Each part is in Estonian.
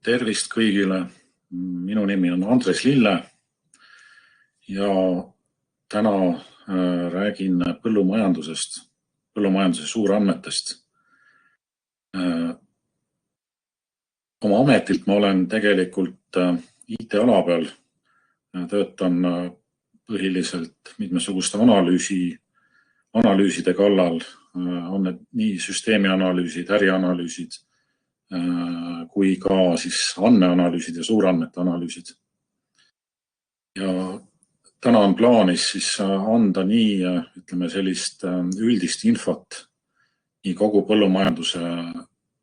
Tervist kõigile. Minu nimi on Andres Lille ja täna räägin põllumajandusest, põllumajanduse suurandmetest. Oma ametilt ma olen tegelikult IT-ala peal, töötan põhiliselt mitmesuguste analüüside kallal, on need nii süsteemianalüüsid, ärianalüüsid, kui ka siis andmeanalüüsid ja suurandmete analüüsid. Ja täna on plaanis siis anda nii, ütleme, sellist üldist infot nii kogu põllumajanduse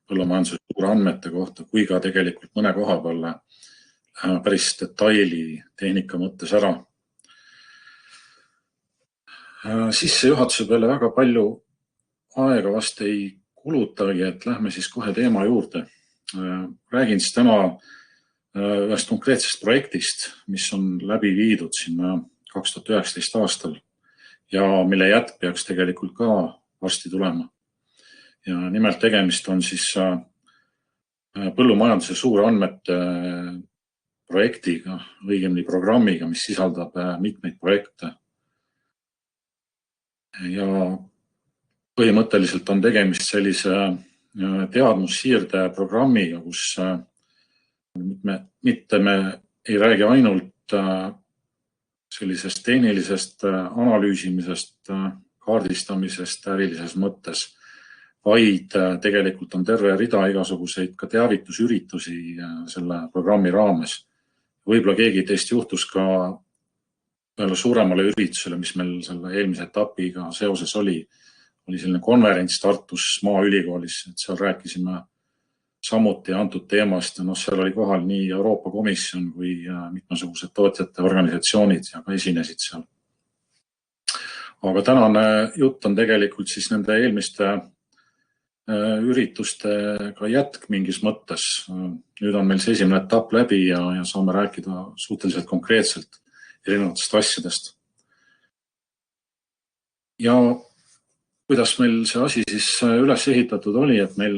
suurandmete kohta, kui ka tegelikult mõne koha peale päris detaili tehnika mõttes ära. Sissejuhatuse peale väga palju aega vast ei kulutagi, et lähme siis kohe teema juurde. Räägin siis täna ühest konkreetsest projektist, mis on läbi viidud sinna 2019 aastal ja mille jätk peaks tegelikult ka varsti tulema. Ja nimelt tegemist on siis põllumajanduse suurandmete projektiga, õigemini programmiga, mis sisaldab mitmeid projekte. Ja põhimõtteliselt on tegemist sellise teadmussiirde programmiga, kus mitte me ei räägi ainult sellisest tehnilisest analüüsimisest, kaardistamisest ärilises mõttes, vaid tegelikult on terve rida igasuguseid ka teavitusüritusi selle programmi raames. Võib-olla keegi teist juhtus ka ühele suuremale üritusele, mis meil selle eelmise etapiga seoses oli selline konverents Tartus Maaülikoolis, et seal rääkisime samuti antud teemast. Seal oli kohal nii Euroopa Komisjon kui mitmesugused tootjate organisatsioonid ja ka esinesid seal. Aga tänane jutt on tegelikult siis nende eelmiste üritustega jätk mingis mõttes. Nüüd on meil see esimene etapp läbi ja saame rääkida suhteliselt konkreetselt erinevatest asjadest. Ja kuidas meil see asi siis üles ehitatud oli, et meil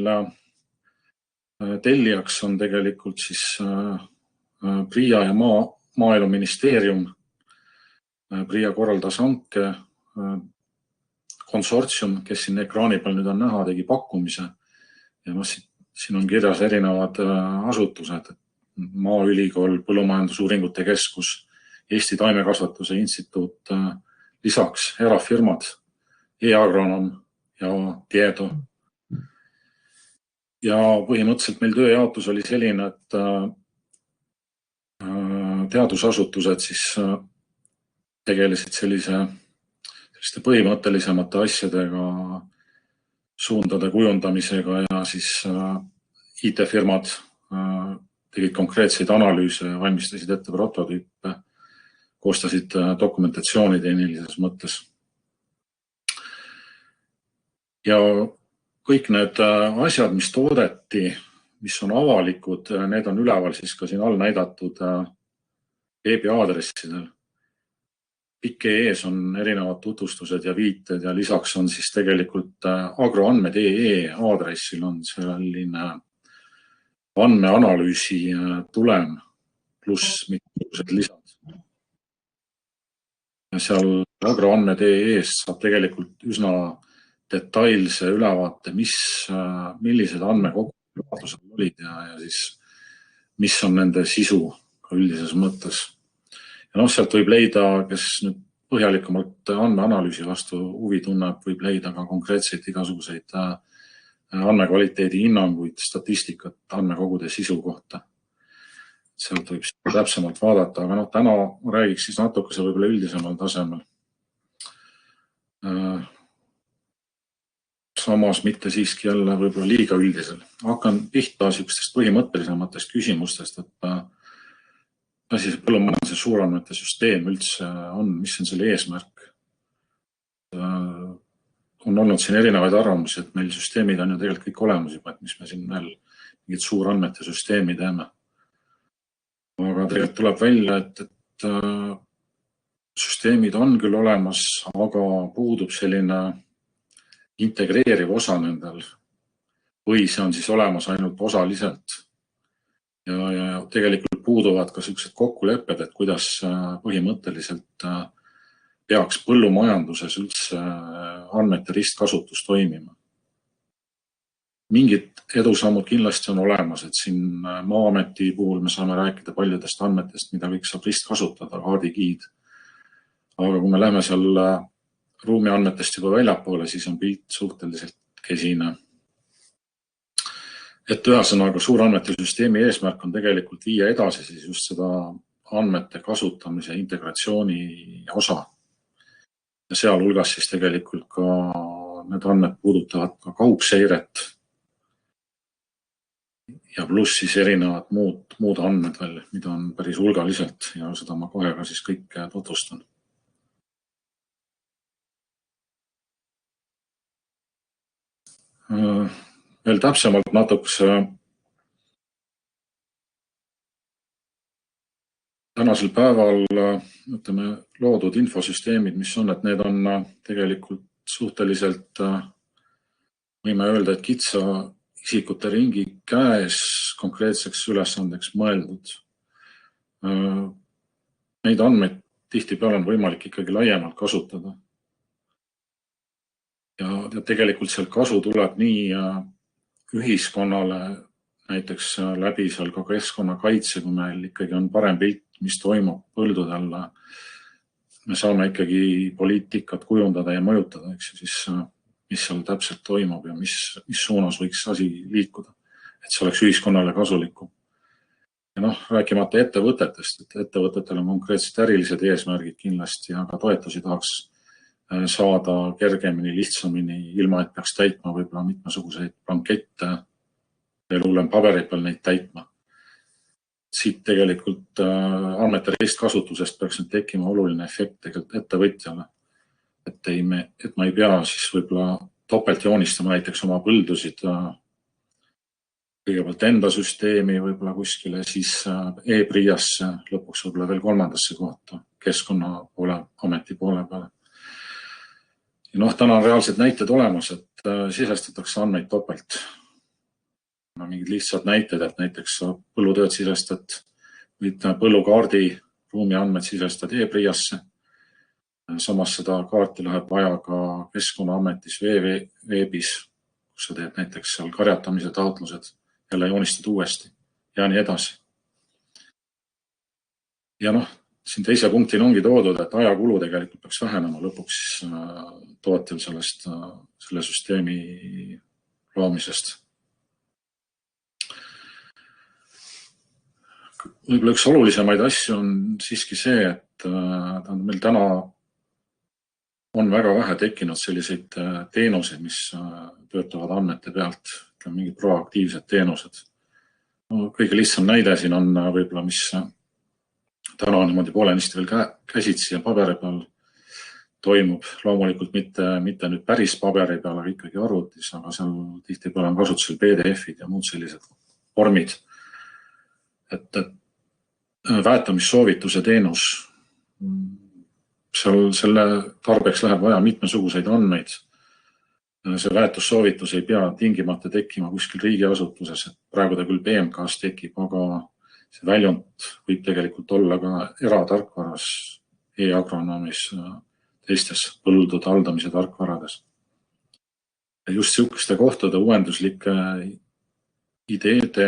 tellijaks on tegelikult siis PRIA ja Maaeluministeerium. PRIA korraldas hanke, konsortsium, kes siin ekraani peal nüüd on näha, tegi pakkumise. Ja siin on kirjas erinevad asutused, Maaülikool, Põllumajandusuuringute Keskus, Eesti Taimekasvatuse Instituut, lisaks erafirmad, E-Agronom ja Tieto. Ja põhimõtteliselt meil tööjaotus oli selline, et teadusasutused siis tegelesid selliste põhimõttelisemate asjadega, suundade kujundamisega ja siis IT-firmad tegid konkreetseid analüüse, valmistasid ette prototüüpe, koostasid dokumentatsiooni tehnilises mõttes. Ja kõik need asjad, mis toodeti, mis on avalikud, need on üleval siis ka siin all näidatud veebiaadressidel. Pikk.ee on erinevad tutvustused ja viited ja lisaks on siis tegelikult agroandmed.ee aadressil on selline andmeanalüüsi tulem pluss mitmesugused lisad. Ja seal agroandmed.ee-st saab tegelikult üsna detailse ülevaate, millised andmekogused olid ja siis mis on nende sisu ka üldises mõttes. Ja sealt võib leida, kes nüüd põhjalikumalt andmeanalüüsi vastu huvi tunneb, võib leida ka konkreetseid igasuguseid andmekvaliteedi hinnanguid, statistikat andmekogude sisu kohta. Sealt võib täpsemalt vaadata, aga täna räägiks siis natukese võib-olla üldisemal tasemel. Samas mitte siiski jälle võib-olla liiga üldisel. Hakkan pihta sihukestest põhimõttelisematest küsimustest, et asi see põllumajanduse suurandmete süsteem üldse on, mis on selle eesmärk. On olnud siin erinevaid arvamusi, et meil süsteemid on ju tegelikult kõik olemas juba, et mis me siin veel mingid suurandmete süsteemi teeme. Aga tegelikult tuleb välja, et süsteemid on küll olemas, aga puudub selline integreeriv osa nendel. või see on siis olemas ainult osaliselt. Ja tegelikult puuduvad ka sellised kokkulepped, et kuidas põhimõtteliselt peaks põllumajanduses üldse andmete ristkasutus toimima. Mingid edusammud kindlasti on olemas, et siin Maa-ameti puhul me saame rääkida paljudest andmetest, mida kõik saab ristkasutada, kaardigiid. Aga kui me läheme seal ruumiandmetest juba väljapoole, siis on pilt suhteliselt kesine. Et ühesõnaga suurandmete süsteemi eesmärk on tegelikult viia edasi siis just seda andmete kasutamise integratsiooni osa. Ja sealhulgas siis tegelikult ka need andmed puudutavad ka kaugseiret ja pluss siis erinevad muud andmed veel, mida on päris hulgaliselt ja seda ma kohe ka siis kõik tutvustan. Veel täpsemalt natukese tänasel päeval loodud infosüsteemid, mis on, et need on tegelikult suhteliselt, võime öelda, et kitsa isikute ringi käes konkreetseks ülesandeks mõeldud. Neid andmeid tihtipeale on võimalik ikkagi laiemalt kasutada. Ja tegelikult seal kasu tuleb nii ühiskonnale, näiteks läbi seal ka keskkonnakaitse, kui meil ikkagi on parem pilt, mis toimub põldudel. Me saame ikkagi poliitikat kujundada ja mõjutada, eks siis, mis seal täpselt toimub ja mis suunas võiks asi liikuda, et see oleks ühiskonnale kasulikum. Ja rääkimata ettevõtetest, et ettevõtetel on konkreetselt ärilised eesmärgid kindlasti, aga toetusi tahaks saada kergemini, lihtsamini, ilma et peaks täitma võib-olla mitmesuguseid blankette, veel hullem paberi peal neid täitma. Siit tegelikult andmete ristkasutusest peaks nüüd tekkima oluline efekt tegelikult ettevõtjale. Et ma ei pea siis võib-olla topelt joonistama näiteks oma põldusid kõigepealt enda süsteemi võib-olla kuskile, siis e-PRIAsse, lõpuks võib-olla veel kolmandasse kohta, Keskkonnaameti poole peale. Ja täna on reaalsed näited olemas, et sisestatakse andmeid topelt. Mingid lihtsad näited, et näiteks põllutööd sisestad või põllukaardi ruumi andmed sisestad e-PRIAsse. Samas seda kaarti läheb vaja ka Keskkonnaametis veebis, kus sa teed näiteks seal karjatamise taotlused, jälle joonistad uuesti ja nii edasi. Ja siin teise punktina ongi toodud, et ajakulu tegelikult peaks vähenema lõpuks tootjal selle süsteemi loomisest. Võib-olla üks olulisemaid asju on siiski see, et meil täna on väga vähe tekkinud selliseid teenuseid, mis töötavad andmete pealt, mingid proaktiivsed teenused. Kõige lihtsam näide siin on võib-olla, mis täna on niimoodi poolenisti veel käsitsi ja paberi peal toimub. Loomulikult mitte nüüd päris paberi peal, aga ikkagi arvutis, aga seal tihtipeale on kasutusel PDF-id ja muud sellised vormid. Et väetamissoovituse teenus, selle tarbeks läheb vaja mitmesuguseid andmeid. See väetussoovitus ei pea tingimata tekkima kuskil riigiasutuses, et praegu ta küll BMK-s tekib, aga see väljund võib tegelikult olla ka eratarkvaras, e-agronoomis, teistes põldude haldamise tarkvarades. Just niisuguste kohtade uuenduslike ideede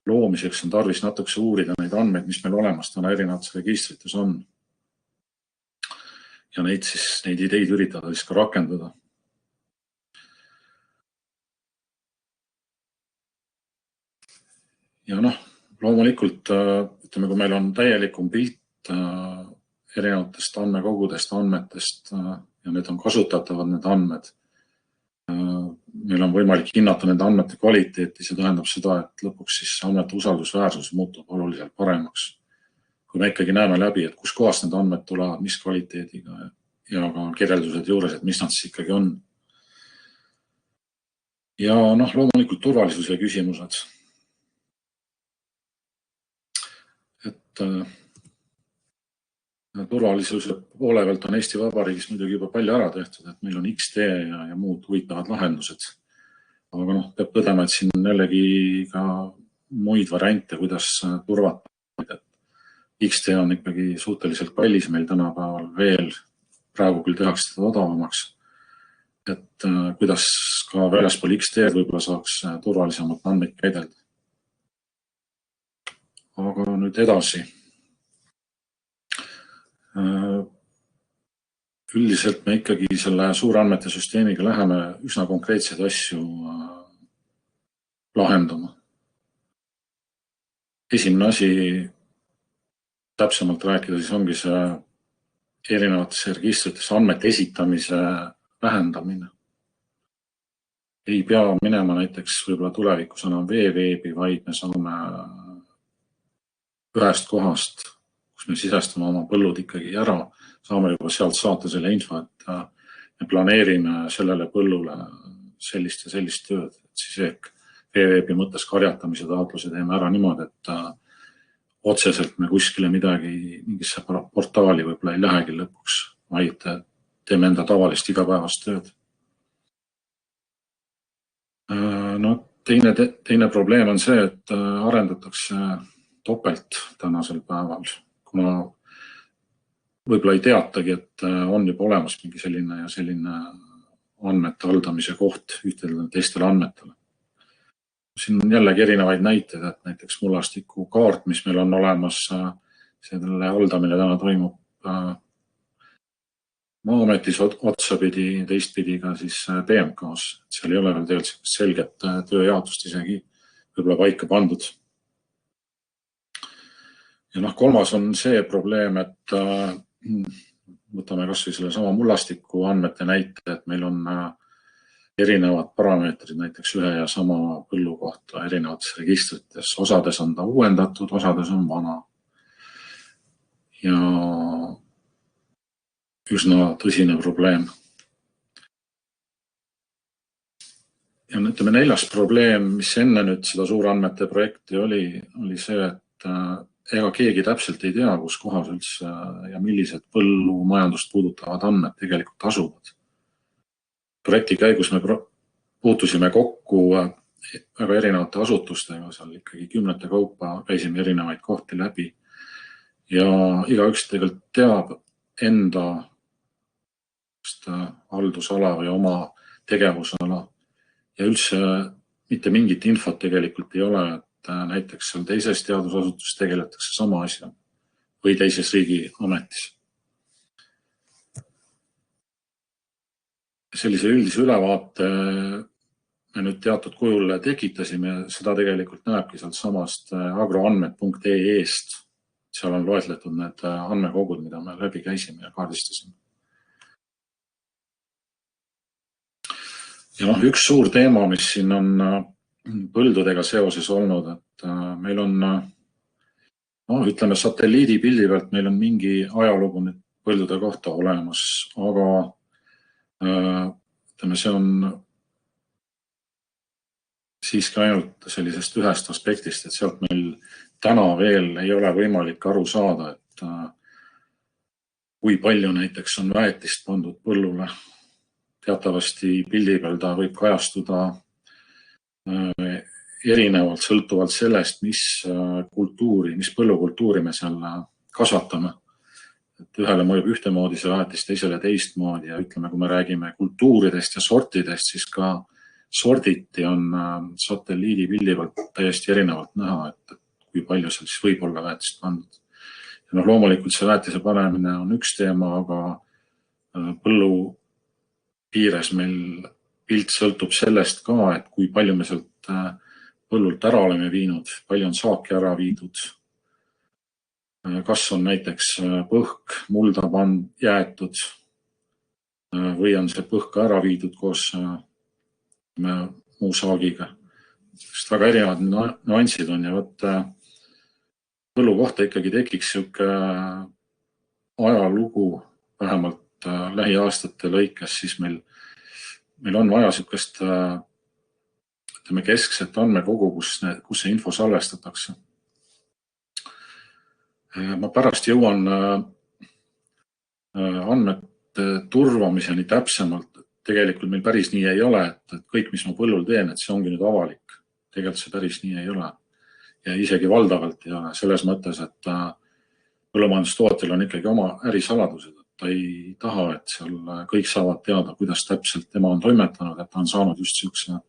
loomiseks on tarvis natukese uurida neid andmeid, mis meil olemas täna erinevates registrites on. Ja neid ideid üritada siis ka rakendada. Ja loomulikult, kui meil on täielikum pilt erinevatest andmekogudest, andmetest ja need on kasutatavad, need andmed, meil on võimalik hinnata nende andmete kvaliteeti, see tähendab seda, et lõpuks siis andmete usaldusväärsus muutub oluliselt paremaks. Kui me ikkagi näeme läbi, et kus kohas need andmed tulevad, mis kvaliteediga ja ka kirjeldused juures, et mis nad siis ikkagi on. Ja loomulikult turvalisuse küsimused. Et turvalisuse poole pealt on Eesti Vabariigis muidugi juba palju ära tehtud, et meil on XD ja muud huvitavad lahendused. Aga peab tõdema, et siin on jällegi ka muid variante, kuidas turvata. XT on ikkagi suhteliselt kallis meil tänapäeval veel, praegu küll tehakse seda odavamaks, et kuidas ka väljaspool XT võib-olla saaks turvalisemalt andmeid käidelda. Aga nüüd edasi. Üldiselt me ikkagi selle suurandmete süsteemiga läheme üsna konkreetseid asju lahendama. Esimene asi täpsemalt rääkida siis ongi see erinevates registrites andmete esitamise vähendamine. Ei pea minema näiteks võib-olla tulevikus enam veeveebi, vaid me saame ühest kohast, kus me sisestame oma põllud ikkagi ära, saame juba sealt saata selle info, et me planeerime sellele põllule sellist ja sellist tööd. Et siis ehk veeveebi mõttes karjatamise taotluse teeme ära niimoodi, et otseselt me kuskile midagi, mingisse portaali võib-olla ei lähegi lõpuks, vaid teeme enda tavalist igapäevast tööd. Teine probleem on see, et arendatakse topelt tänasel päeval, kuna võib-olla ei teatagi, et on juba olemas mingi selline ja selline andmete haldamise koht ühtedele teistele andmetele. Siin on jällegi erinevaid näiteid, et näiteks mullastiku kaart, mis meil on olemas, selle haldamine täna toimub Maa-ametis otsapidi, teistpidi ka siis PMK-s. Seal ei ole veel tegelikult selget tööjaotust isegi võib-olla paika pandud. Ja kolmas on see probleem, et võtame kas või selle sama mullastiku andmete näite, et meil on erinevad parameetrid näiteks ühe ja sama põllu kohta erinevates registrites. Osades on ta uuendatud, osades on vana. Ja üsna tõsine probleem. Ja ütleme, neljas probleem, mis enne nüüd seda suurandmete projekti oli see, et ega keegi täpselt ei tea, kus kohas üldse ja millised põllumajandust puudutavad andmed tegelikult asuvad. Projekti käigus me puutusime kokku väga erinevate asutustega, seal ikkagi kümnete kaupa käisime erinevaid kohti läbi ja igaüks tegelikult teab enda haldusala või oma tegevusala ja üldse mitte mingit infot tegelikult ei ole, et näiteks seal teises teadusasutuses tegeletakse sama asja või teises riigi ametis. Sellise üldise ülevaate me nüüd teatud kujul tekitasime ja seda tegelikult näebki sealt samast agroandmed.ee-st. Seal on loetletud need andmekogud, mida me läbi käisime ja kaardistasime. Ja üks suur teema, mis siin on põldudega seoses olnud, et meil on, ütleme satelliidipildi pealt, meil on mingi ajalugu nüüd põldude kohta olemas, aga ütleme, see on siiski ainult sellisest ühest aspektist, et sealt meil täna veel ei ole võimalik aru saada, et kui palju näiteks on väetist pandud põllule. Teatavasti pildi peal ta võib kajastuda erinevalt sõltuvalt sellest, mis põllukultuuri me seal kasvatame. Et ühele mõjub ühtemoodi see väetis, teisele teistmoodi ja ütleme, kui me räägime kultuuridest ja sortidest, siis ka sorditi on satelliidipildi pealt täiesti erinevalt näha, et kui palju seal siis võib olla väetist pandud. Ja loomulikult see väetise panemine on üks teema, aga põllu piires meil pilt sõltub sellest ka, et kui palju me sealt põllult ära oleme viinud, palju on saaki ära viidud, kas on näiteks põhk mulda jäetud või on see põhk ära viidud koos muu saagiga. Sest väga erinevad nüansid on ja põllu kohta ikkagi tekiks siuke ajalugu vähemalt lähiaastate lõikes, siis meil on vaja siukest keskset andmekogu, kus see info salvestatakse. Ma pärast jõuan andmete turvamiseni täpsemalt, tegelikult meil päris nii ei ole, et kõik, mis ma põllul teen, et see ongi nüüd avalik. Tegelikult see päris nii ei ole. Ja isegi valdavalt ei ole selles mõttes, et põllumajandustootjal on ikkagi oma ärisaladused. Ta ei taha, et seal kõik saavad teada, kuidas täpselt tema on toimetanud, et ta on saanud just siukse ja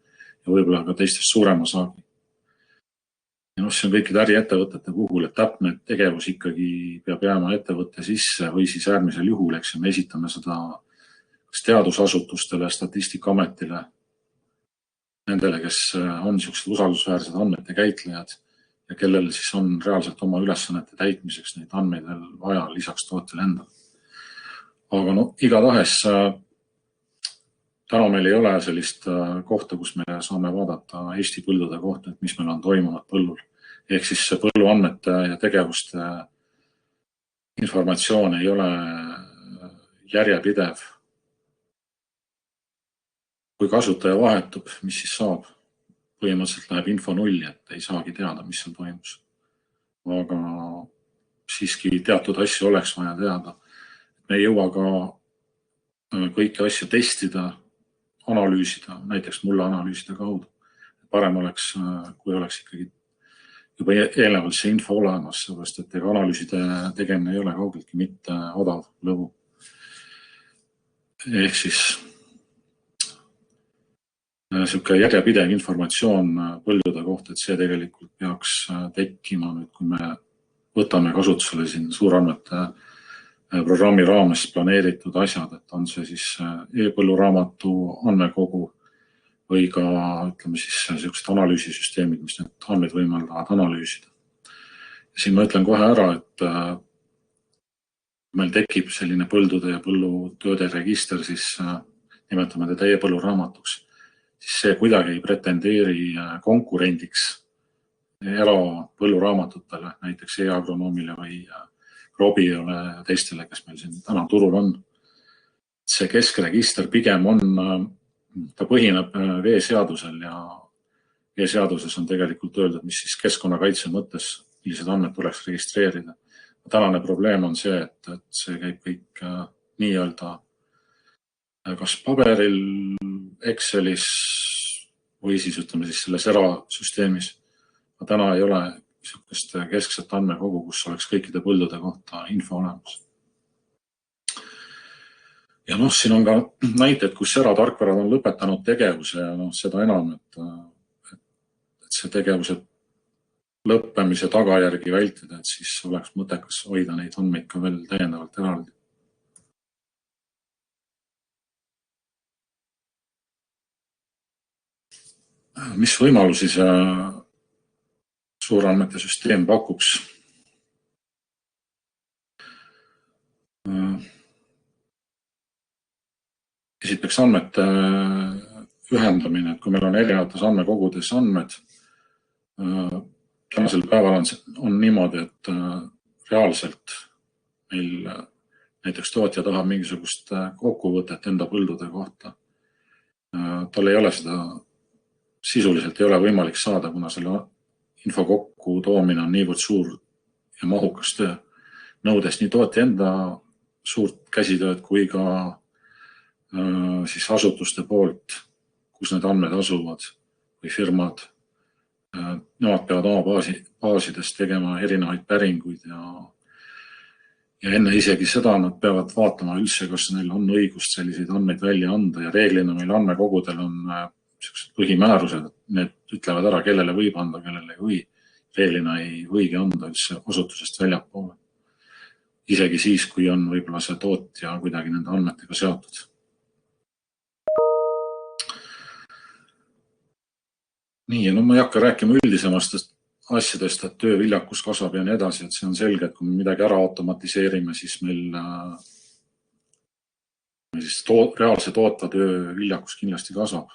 võib-olla ka teistest suurema saagi. Ja see on kõikide äriettevõtete puhul, et täpne tegevus ikkagi peab jääma ettevõtte sisse või siis äärmisel juhul, eks me esitame seda teadusasutustele, Statistikaametile, nendele, kes on siuksed usaldusväärsed andmete käitlejad ja kellel siis on reaalselt oma ülesannete täitmiseks neid andmeid veel vaja lisaks tootjale endale. Aga igatahes täna meil ei ole sellist kohta, kus me saame vaadata Eesti põldude kohta, et mis meil on toimunud põllul. Ehk siis põlluandmete ja tegevuste informatsioon ei ole järjepidev. Kui kasutaja vahetub, mis siis saab? Põhimõtteliselt läheb info nulli, et ei saagi teada, mis seal toimus. Aga siiski teatud asju oleks vaja teada. Me ei jõua ka kõiki asju testida, analüüsida, näiteks mulle analüüsida kaudu. Parem oleks, kui oleks ikkagi juba eelnevalt see info olemas, sellepärast, et analüüside tegemine ei ole kaugeltki mitte odav lõbu. Ehk siis siuke järjepidev informatsioon põldude kohta, et see tegelikult peaks tekkima nüüd, kui me võtame kasutusele siin suurandmete programmi raames planeeritud asjad, et on see siis e-põlluraamatu andmekogu või ka, ütleme siis, siuksed analüüsisüsteemid, mis need andmeid võimaldavad analüüsida. Ja siin ma ütlen kohe ära, et meil tekib selline põldude ja põllutööde register, siis nimetame teda e-põlluraamatuks. Siis see kuidagi ei pretendeeri konkurendiks erapõlluraamatutele, näiteks e-agronoomile või Grobiole ja teistele, kes meil siin täna turul on. See keskregister pigem on, ta põhineb veeseadusel ja veeseaduses on tegelikult öeldud, mis siis keskkonnakaitse mõttes, millised andmed tuleks registreerida. Tänane probleem on see, et see käib kõik nii-öelda kas paberil, Excelis või siis ütleme siis selles erasüsteemis. Täna ei ole niisugust keskset andmekogu, kus oleks kõikide põldude kohta info olemas. Ja siin on ka näited, kus eratarkvarad on lõpetanud tegevuse ja seda enam, et see tegevuse lõppemise tagajärgi vältida, et siis oleks mõttekas hoida neid andmeid ka veel täiendavalt eraldi. Mis võimalusi see suurandmete süsteem pakuks? Esiteks andmete ühendamine, et kui meil on erinevates andmekogudes andmed, tänasel päeval on niimoodi, et reaalselt meil näiteks tootja tahab mingisugust kokkuvõtet enda põldude kohta. Tal ei ole seda sisuliselt ei ole võimalik saada, kuna selle info kokku toomine on niivõrd suur ja mahukas töö. Nõudes nii tootja enda suurt käsitööd kui ka siis asutuste poolt, kus need andmed asuvad või firmad. Nemad peavad oma baasidest tegema erinevaid päringuid ja enne isegi seda nad peavad vaatama üldse, kas neil on õigust selliseid andmeid välja anda ja reeglina meil andmekogudel on põhimäärused, need ütlevad ära, kellele võib anda, kellele ei või. Reeglina ei võigi anda üldse asutusest väljapoole. Isegi siis, kui on võib-olla see tootja kuidagi nende andmetega seotud. Nii, ja ma ei hakka rääkima üldisemast asjadest, et tööviljakus kasvab ja nii edasi, et see on selge, et kui me midagi ära automatiseerime, siis meil reaalse tootva tööviljakus kindlasti kasvab.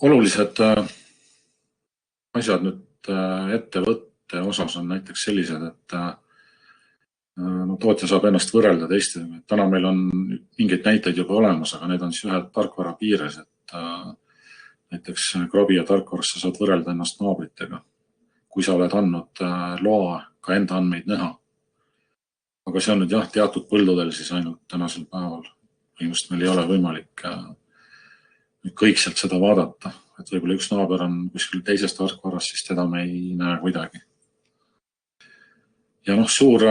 Olulised asjad nüüd ettevõtte osas on näiteks sellised, et tootja saab ennast võrrelda teistega. Täna meil on mingeid näiteid juba olemas, aga need on siis ühe tarkvara piires, et näiteks Grobi ja tarkvaras sa saad võrrelda ennast naabritega, kui sa oled andnud loa ka enda andmeid näha. Aga see on nüüd jah, teatud põldudel siis ainult tänasel päeval. Põhimõtteliselt meil ei ole võimalik kõikselt seda vaadata. Et võib-olla üks naaber on kuskil teisest tarkvarast, siis teda me ei näe kuidagi. Ja suur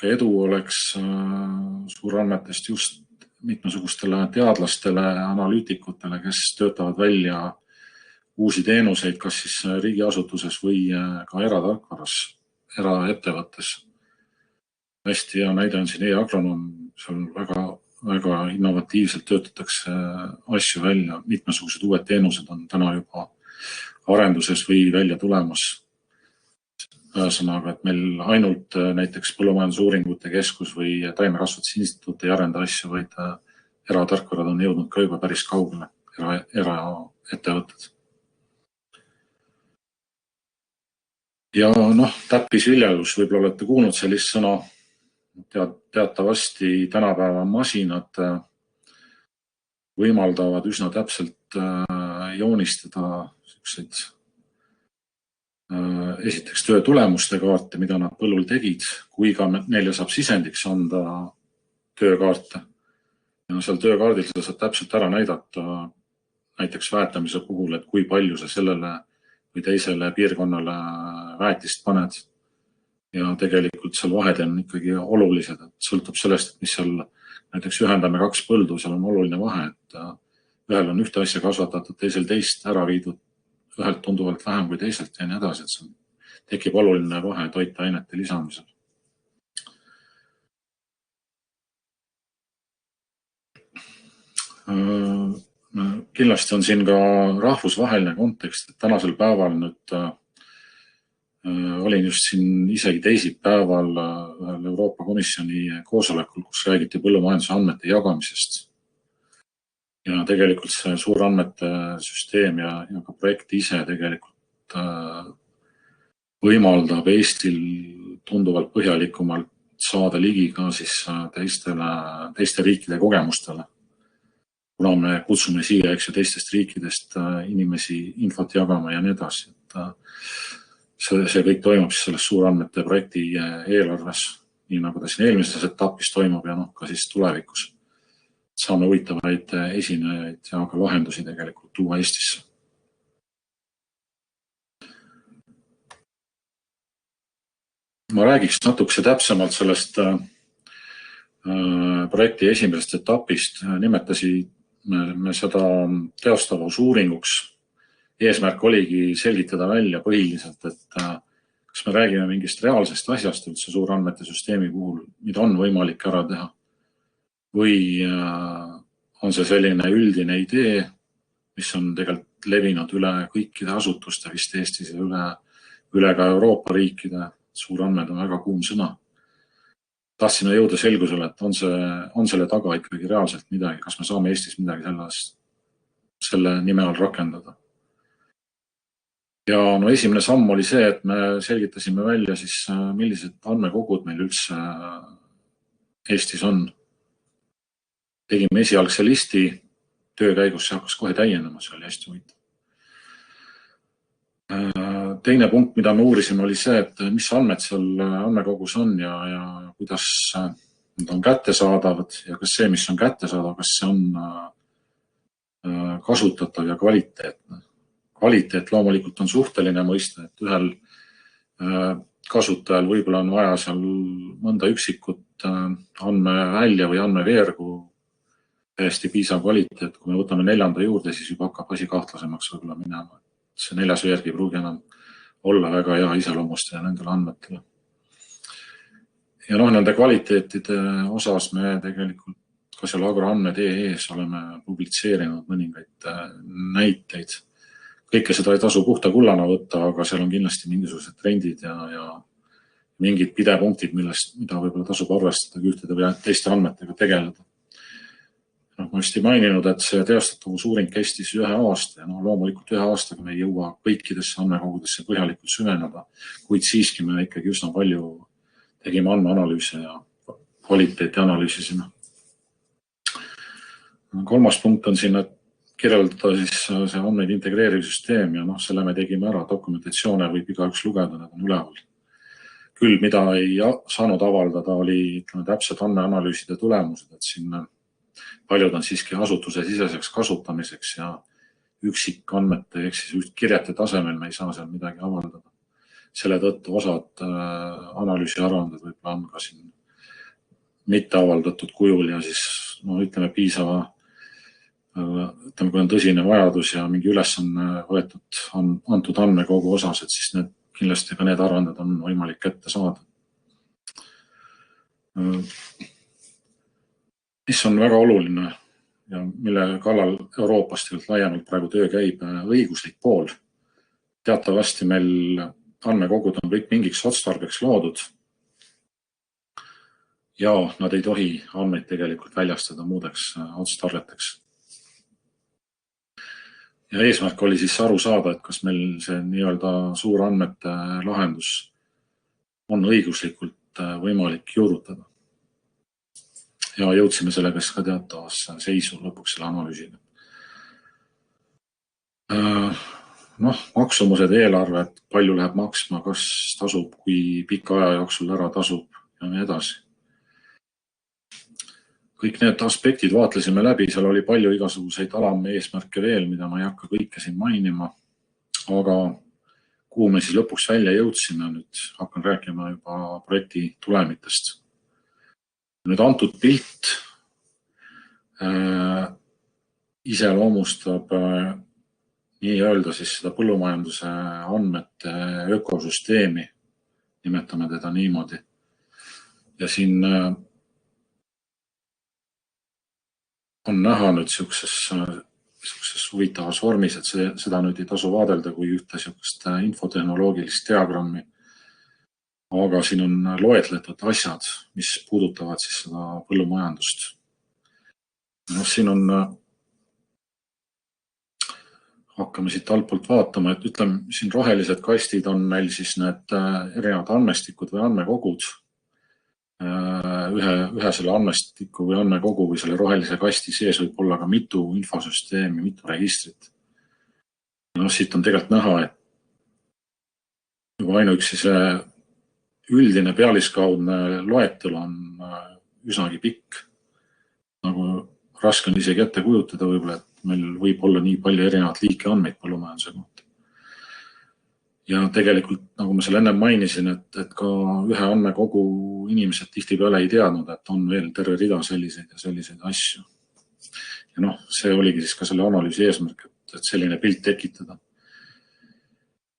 edu oleks suurandmetest just mitmesugustele teadlastele, analüütikutele, kes töötavad välja uusi teenuseid, kas siis riigiasutuses või ka eratarkvaras, eraettevõttes. Hästi hea näide on siin e-agronoom, seal väga innovatiivselt töötatakse asju välja, mitmesugused uued teenused on täna juba arenduses või välja tulemas. Ühesõnaga, et meil ainult näiteks Põllumajandusuuringute Keskus või Taimekasvatuse Instituut ei arenda asju, vaid eratarkvarad on jõudnud ka juba päris kaugele, eraettevõtted. Ja täppisviljelus, võib-olla olete kuulnud sellist sõna, teatavasti tänapäeva masinad võimaldavad üsna täpselt joonistada selliseid esiteks töö tulemuste kaarte, mida nad põllul tegid, kui ka neile saab sisendiks anda töökaarte. Ja seal töökaardil seda saab täpselt ära näidata näiteks väetamise puhul, et kui palju sa sellele või teisele piirkonnale väetist paned. Ja tegelikult seal vahed on ikkagi olulised, et sõltub sellest, et mis seal näiteks ühendame 2 põldu, seal on oluline vahe, et ühel on ühte asja kasvatatud, teisel teist ära viidud, ühelt tunduvalt vähem kui teiselt ja nii edasi, et see tekib oluline vahe toitainete lisamisel. Kindlasti on siin ka rahvusvaheline kontekst, et tänasel päeval nüüd olin just siin isegi teisipäeval ühel Euroopa Komisjoni koosolekul, kus räägiti põllumajanduse andmete jagamisest. Ja tegelikult see suurandmete süsteem ja ka projekt ise tegelikult võimaldab Eestil tunduvalt põhjalikumalt saada ligi ka siis teiste riikide kogemustele. Kuna me kutsume siia teistest riikidest inimesi infot jagama ja nii edasi. See kõik toimub siis selles suurandmete projekti eelarves, nii nagu ta siin eelmises etapis toimub ja ka siis tulevikus. Saame huvitavaid esinejaid ja ka lahendusi tegelikult tuua Eestisse. Ma räägiks natukese täpsemalt sellest projekti esimesest etapist. Nimetasime seda teostavusuuringuks. Eesmärk oligi selgitada välja põhiliselt, et kas me räägime mingist reaalsest asjast üldse suurandmete süsteemi puhul, mida on võimalik ära teha. Või on see selline üldine idee, mis on tegelikult levinud üle kõikide asutuste vist Eestis ja üle ka Euroopa riikide. Suurandmed on väga kuum sõna. Tahtsime jõuda selgusele, et on selle taga ikkagi reaalselt midagi, kas me saame Eestis midagi selle nime all rakendada. Ja esimene samm oli see, et me selgitasime välja siis, millised andmekogud meil üldse Eestis on. Tegime esialgse listi, töö käigus see hakkas kohe täienema, see oli hästi huvitav. Teine punkt, mida me uurisime, oli see, et mis andmed seal andmekogus on ja kuidas nad on kättesaadavad ja kas see, mis on kättesaadav, kas see on kasutatav ja kvaliteetne. Kvaliteet loomulikult on suhteline mõiste, et ühel kasutajal võib-olla on vaja seal mõnda üksikut andmevälja või andmeveergu täiesti piisav kvaliteet. Kui me võtame 4. juurde, siis juba hakkab asi kahtlasemaks võib-olla minema. See 4. veerg ei pruugi enam olla väga hea iseloomustaja nendele andmetele. Ja nende kvaliteetide osas me tegelikult ka seal agroandmed.ee-s oleme publitseerinud mõningaid näiteid. Kõike seda ei tasu puhta kullana võtta, aga seal on kindlasti mingisugused trendid ja mingid pidepunktid, mida võib-olla tasub arvestada ühtede või teiste andmetega tegeleda. Ma just ei maininud, et see teostatavusuuring kestis 1 aasta ja loomulikult 1 aastaga me ei jõua kõikidesse andmekogudesse põhjalikult süveneda, kuid siiski me ikkagi üsna palju tegime andmeanalüüse ja kvaliteeti analüüsisime. 3. punkt on siin, et kirjeldada siis see andmeid integreeriv süsteem ja selle me tegime ära, dokumentatsioone võib igaüks lugeda, need on üleval. Küll, mida ei saanud avaldada, oli täpsed andmeanalüüside tulemused, et siin paljud on siiski asutuse siseseks kasutamiseks ja üksikandmete ehk siis kirjete tasemel me ei saa seal midagi avaldada. Selle tõttu osad analüüsiaruanded võib-olla on ka siin mitte avaldatud kujul ja siis ütleme piisava, ütleme, kui on tõsine vajadus ja mingi ülesanne võetud antud andmekogu osas, et siis kindlasti ka need aruanded on võimalik kätte saada. Mis on väga oluline ja mille kallal Euroopast laiemalt praegu töö käib, õiguslik pool. Teatavasti meil andmekogud on kõik mingiks otstarbeks loodud ja nad ei tohi andmeid tegelikult väljastada muudeks otstarveteks. Ja eesmärk oli siis aru saada, et kas meil see nii-öelda suurandmete lahendus on õiguslikult võimalik juurutada. Ja jõudsime sellega ka teatavasse seisu lõpuks selle analüüsile. Maksumused, eelarved, palju läheb maksma, kas tasub, kui pika aja jooksul ära tasub ja nii edasi. Kõik need aspektid vaatlesime läbi, seal oli palju igasuguseid alameesmärke veel, mida ma ei hakka kõike siin mainima, aga kuhu me siis lõpuks välja jõudsime, nüüd hakkan rääkima juba projekti tulemitest. Nüüd antud pilt iseloomustab nii-öelda siis seda põllumajanduse andmete ökosüsteemi, nimetame teda niimoodi. Ja siin on näha nüüd sellises huvitavas vormis, et seda nüüd ei tasu vaadelda kui ühte sellist infotehnoloogilist diagrammi. Aga siin on loetletud asjad, mis puudutavad siis seda põllumajandust. Siin on, hakkame siit altpoolt vaatama, et ütleme, siin rohelised kastid on meil siis need erinevad andmestikud või andmekogud. Ühe selle andmestiku või andmekogu või selle rohelise kasti sees võib olla ka mitu infosüsteemi, mitu registrit. Siit on tegelikult näha, et juba ainuüksi see üldine pealiskaudne loetelu on üsnagi pikk. Nagu raske on isegi ette kujutada võib-olla, et meil võib olla nii palju erinevat liiki andmeid põllumajanduse kohta. Ja tegelikult, nagu ma seal enne mainisin, et ka ühe andmekogu inimesed tihtipeale ei teadnud, et on veel terve rida selliseid ja selliseid asju. Ja see oligi siis ka selle analüüsi eesmärk, et selline pilt tekitada.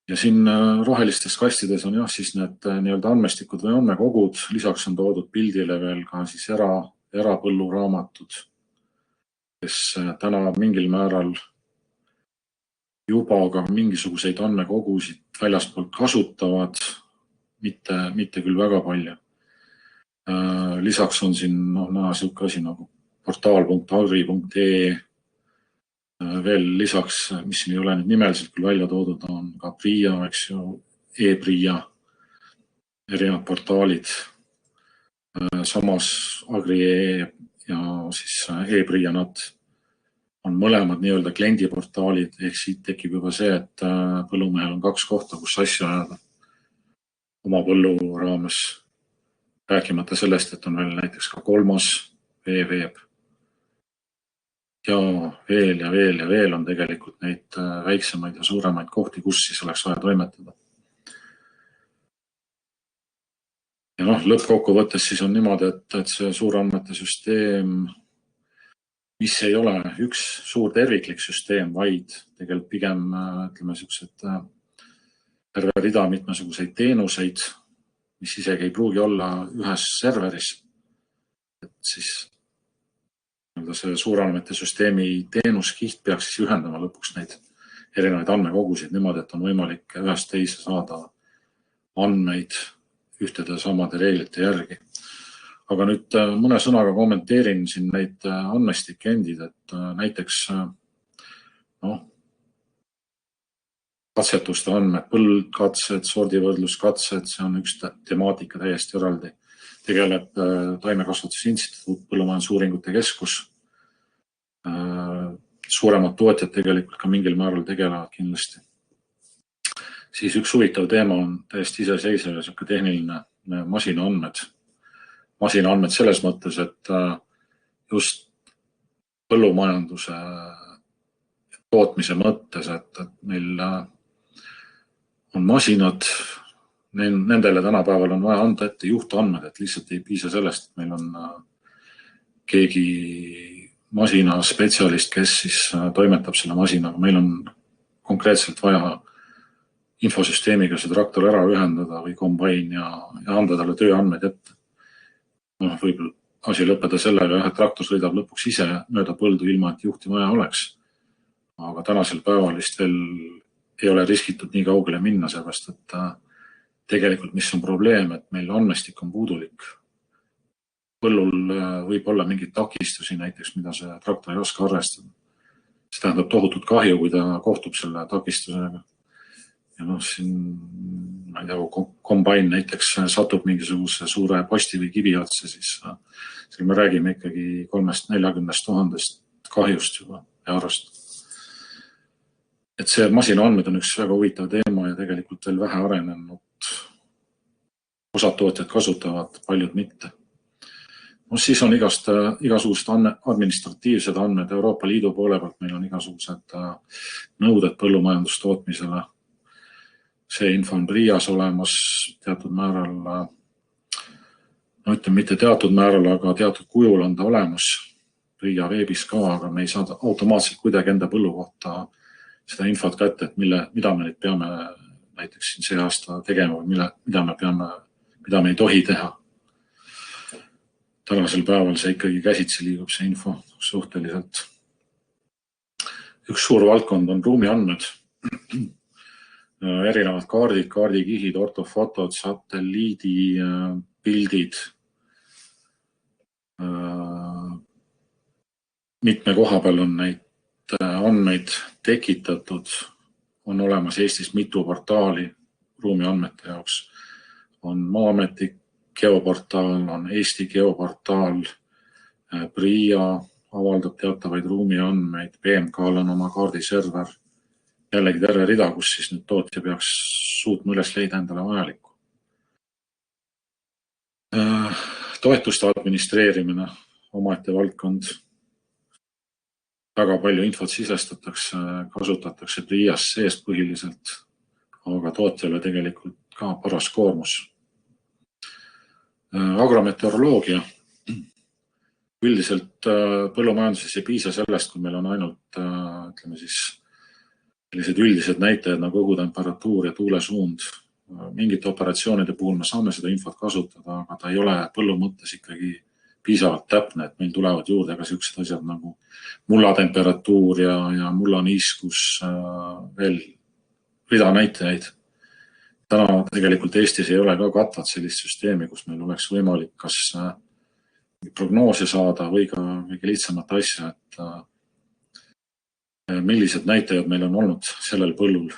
Ja siin rohelistes kastides on siis need nii-öelda andmestikud või andmekogud, lisaks on toodud pildile veel ka siis erapõlluraamatud, kes täna mingil määral juba ka mingisuguseid andmekogusid väljaspoolt kasutavad, mitte küll väga palju. Lisaks on siin näha selline asi nagu portaal.agri.ee. Veel lisaks, mis siin ei ole nüüd nimeliselt küll välja toodud, on ka PRIA, eks ju, e-PRIA, erinevad portaalid. Samas Agri.ee ja siis e-PRIA nad on mõlemad nii-öelda kliendiportaalid, ehk siit tekib juba see, et põllumehel on 2 kohta, kus asju ajada oma põllu raames. Rääkimata sellest, et on veel näiteks ka 3. veeveeb. Ja veel on tegelikult neid väiksemaid ja suuremaid kohti, kus siis oleks vaja toimetada. Ja lõppkokkuvõttes siis on niimoodi, et see suurandmete süsteem, mis ei ole üks suur terviklik süsteem, vaid tegelikult pigem, ütleme, terve rida mitmesuguseid teenuseid, mis isegi ei pruugi olla ühes serveris. Et siis see suurandmete süsteemi teenuskiht peaks siis ühendama lõpuks neid erinevaid andmekogusid niimoodi, et on võimalik ühest teise saada andmeid ühtede samade reeglite järgi. Aga nüüd mõne sõnaga kommenteerin siin neid andmestike endid, et näiteks katsetuste andmed, põldkatsed, sordivõrdluskatsed, see on üks temaatika täiesti eraldi. Tegeleb Taimekasvatuse Instituut, Põllumajandusuuringute Keskus. Suuremad tootjad tegelikult ka mingil määral tegelevad kindlasti. Siis üks huvitav teema on täiesti iseseisev ja tehniline masinaandmed. Masinaandmed selles mõttes, et just põllumajanduse tootmise mõttes, et meil on masinad, nendele tänapäeval on vaja anda ette juhtandmed, et lihtsalt ei piisa sellest, et meil on keegi masinaspetsialist, kes siis toimetab selle masinaga. Meil on konkreetselt vaja infosüsteemiga see traktor ära ühendada või kombain ja anda talle tööandmed ette. Võib asi lõppeda sellega, et traktor sõidab lõpuks ise mööda põldu ilma, et juhti vaja oleks. Aga tänasel päeval vist veel ei ole riskitud nii kaugele minna, sellepärast, et tegelikult mis on probleem, et meil andmestik on puudulik. Põllul võib olla mingeid takistusi näiteks, mida see traktor ei oska arvestada. See tähendab tohutut kahju, kui ta kohtub selle takistusega. Ja siin, ma ei tea, kombain näiteks satub mingisuguse suure posti või kivi otsa, siis me räägime ikkagi 340 000 kahjust juba eurost. Et see masinaandmed on üks väga huvitav teema ja tegelikult veel vähe arenenud. Osad tootjad kasutavad, paljud mitte. Siis on igasugused administratiivsed andmed Euroopa Liidu poole pealt. Meil on igasugused nõuded põllumajandustootmisele. See info on PRIAs olemas teatud määral, ütleme mitte teatud määral, aga teatud kujul on ta olemas. PRIA veebis ka, aga me ei saa automaatselt kuidagi enda põllu kohta seda infot kätte, et mida me nüüd peame näiteks see aasta tegema või mida me ei tohi teha. Tänasel päeval see ikkagi käsitsi liigub see info suhteliselt. Üks suur valdkond on ruumiandmed. Erinevad kaardid, kaardikihid, ortofotod, satelliidi pildid. Mitme koha peal on neid andmeid tekitatud, on olemas Eestis mitu portaali ruumiandmete jaoks. On Maa-ameti geoportaal, on Eesti geoportaal, PRIA avaldab teatavaid ruumiandmeid, BMK-l on oma kaardiserver, jällegi terve rida, kus siis nüüd tootja peaks suutma üles leida endale vajalikku. Toetuste administreerimine, omaette valdkond. Väga palju infot sisestatakse, kasutatakse PRIAs seest põhiliselt, aga tootjale tegelikult ka paras koormus. Agrometeoroloogia. Üldiselt põllumajanduses ei piisa sellest, kui meil on ainult sellised üldised näitajad nagu õhutemperatuur ja tuulesuund. Mingite operatsioonide puhul me saame seda infot kasutada, aga ta ei ole põllu mõttes ikkagi piisavalt täpne, et meil tulevad juurde ka sellised asjad nagu mullatemperatuur ja mullaniiskus, veel rida näitajaid. Täna tegelikult Eestis ei ole ka katvat sellist süsteemi, kus meil oleks võimalik kas prognoose saada või ka kõige lihtsamat asja, et millised näitajad meil on olnud sellel põllul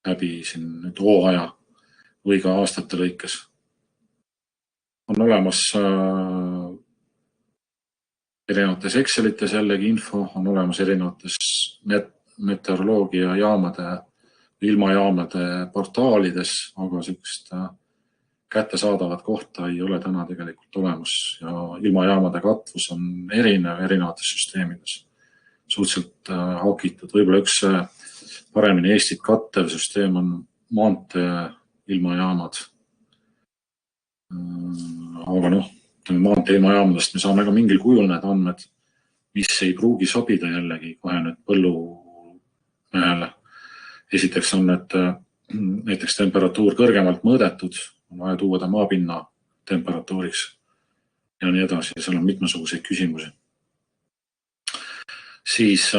läbi siin nüüd hooaja või ka aastate lõikes. On olemas erinevates Excelites jällegi info, on olemas erinevates meteoroloogia jaamade, ilmajaamade portaalides, aga sellist kättesaadavat kohta ei ole täna tegelikult olemas ja ilmajaamade katvus on erinevates süsteemides. Suhteliselt hakitud. Võib-olla üks paremini Eestit kattev süsteem on maantee ilmajaamad. Aga maantee ilmajaamadest me saame ka mingil kujul need andmed, mis ei pruugi sobida jällegi kohe nüüd põllumehele. Esiteks on need näiteks temperatuur kõrgemalt mõõdetud, on vaja tuua ta maapinna temperatuuriks ja nii edasi. Seal on mitmesuguseid küsimusi. Siis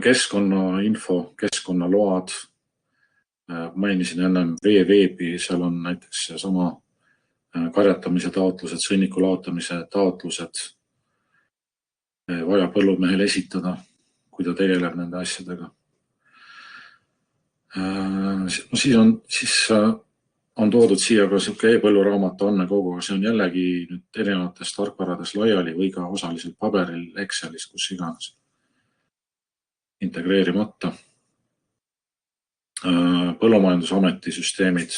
keskkonnainfo, keskkonnaload. Mainisin ennem veeveebi, seal on näiteks sama karjatamise taotlused, sõnniku laotamise taotlused vaja põllumehel esitada, kui ta tegeleb nende asjadega. Siis on toodud siia ka e-põlluraamatu andmekogu, aga see on jällegi nüüd erinevates tarkvarades laiali või ka osaliselt paberil, Excelis, kus iganes integreerimata. Põllumajandusameti süsteemid,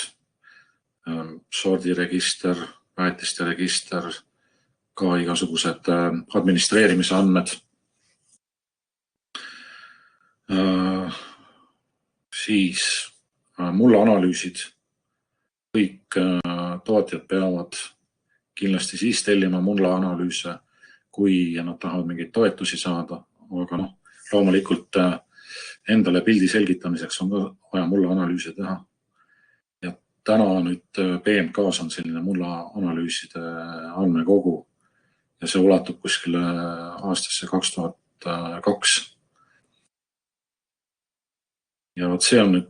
sordiregister, väetiste register, ka igasugused administreerimise andmed. Siis mullaanalüüsid. Kõik tootjad peavad kindlasti siis tellima mullaanalüüse, kui nad tahavad mingeid toetusi saada, aga loomulikult endale pildi selgitamiseks on ka vaja mullaanalüüse teha. Ja täna nüüd BMK-s on selline mullaanalüüside andmekogu ja see ulatub kuskile aastasse 2002. Ja võt see on nüüd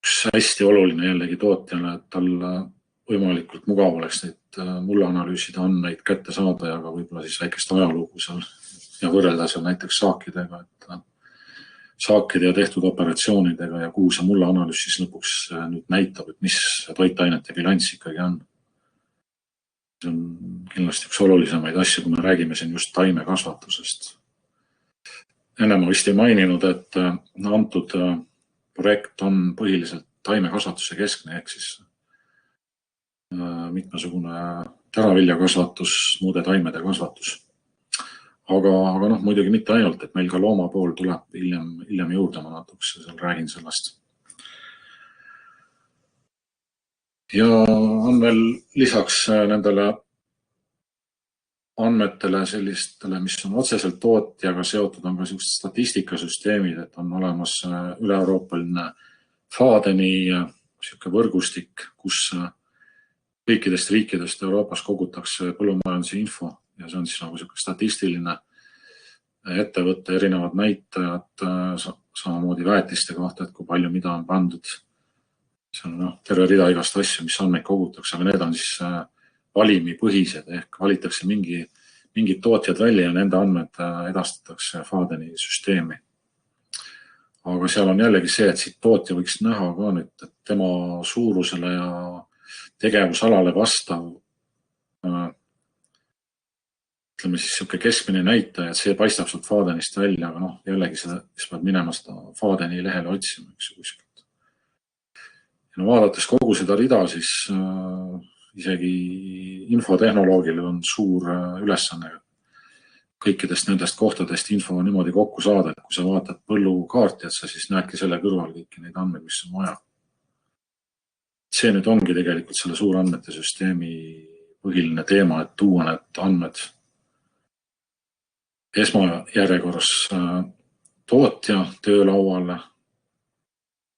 üks hästi oluline jällegi tootjale, et tal võimalikult mugav oleks neid mullaanalüüside andmeid kätte saada ja ka võib-olla siis väikest ajalugu seal ja võrrelda seal näiteks saakidega, et saakide ja tehtud operatsioonidega ja kuhu see mullaanalüüs siis lõpuks nüüd näitab, et mis toitainete bilanss ikkagi on. See on kindlasti üks olulisemaid asju, kui me räägime siin just taimekasvatusest. Enne ma vist ei maininud, et antud projekt on põhiliselt taimekasvatuse keskne, ehk siis mitmesugune teraviljakasvatus, muude taimede kasvatus. Aga muidugi mitte ainult, et meil ka looma pool tuleb hiljem juurde, ma natuke seal räägin sellest. Ja on veel lisaks nendele andmetele sellistele, mis on otseselt tootjaga seotud, on ka sellised statistikasüsteemid, et on olemas üle-euroopaline FADENi võrgustik, kus kõikidest riikidest Euroopas kogutakse põllumajanduse info ja see on siis nagu statistiline ettevõtte erinevad näitajad, samamoodi väetiste kohta, et kui palju mida on pandud. See on terve rida igast asju, mis andmeid kogutakse, aga need on siis valimipõhised ehk valitakse mingid tootjad välja ja nende andmed edastatakse FADENi süsteemi. Aga seal on jällegi see, et siit tootja võiks näha ka nüüd, et tema suurusele ja tegevusalale vastav ütleme siis siuke keskmine näitaja, et see paistab sealt FADENist välja, aga jällegi sa pead minema seda FADENi lehele otsima kuskilt. Ja vaadates kogu seda rida, siis isegi infotehnoloogil on suur ülesanne kõikidest nendest kohtadest info niimoodi kokku saada, et kui sa vaatad põllukaarti, et sa siis näedki selle kõrval kõiki neid andmeid, mis on vaja. See nüüd ongi tegelikult selle suurandmete süsteemi põhiline teema, et tuua need andmed esmajärjekorras tootja töölauale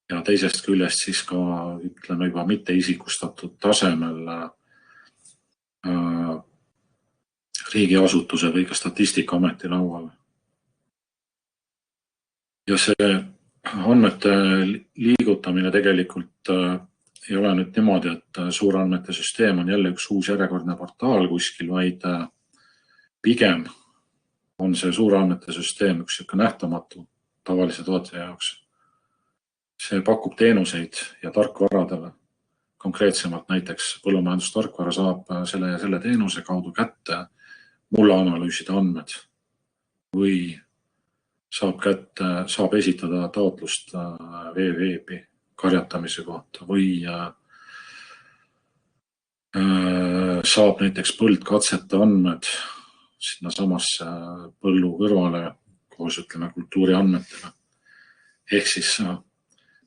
ja teisest küljest siis ka ütleme juba mitte isikustatud tasemel riigiasutuse või ka Statistikaameti lauale. Ja see andmete liigutamine tegelikult ei ole nüüd niimoodi, et suurandmete süsteem on jälle üks uus järjekordne portaal kuskil, vaid pigem on see suurandmete süsteem üks nähtamatu tavalise tootja jaoks. See pakub teenuseid ja tarkvaradele. Konkreetsemalt näiteks põllumajandustarkvara saab selle ja selle teenuse kaudu kätte mullaanalüüside andmed või saab esitada taotlust veeveebi karjatamise kohta või saab näiteks põldkatsete andmed sinna samasse põllu kõrvale koos kultuuri andmetega. Ehk siis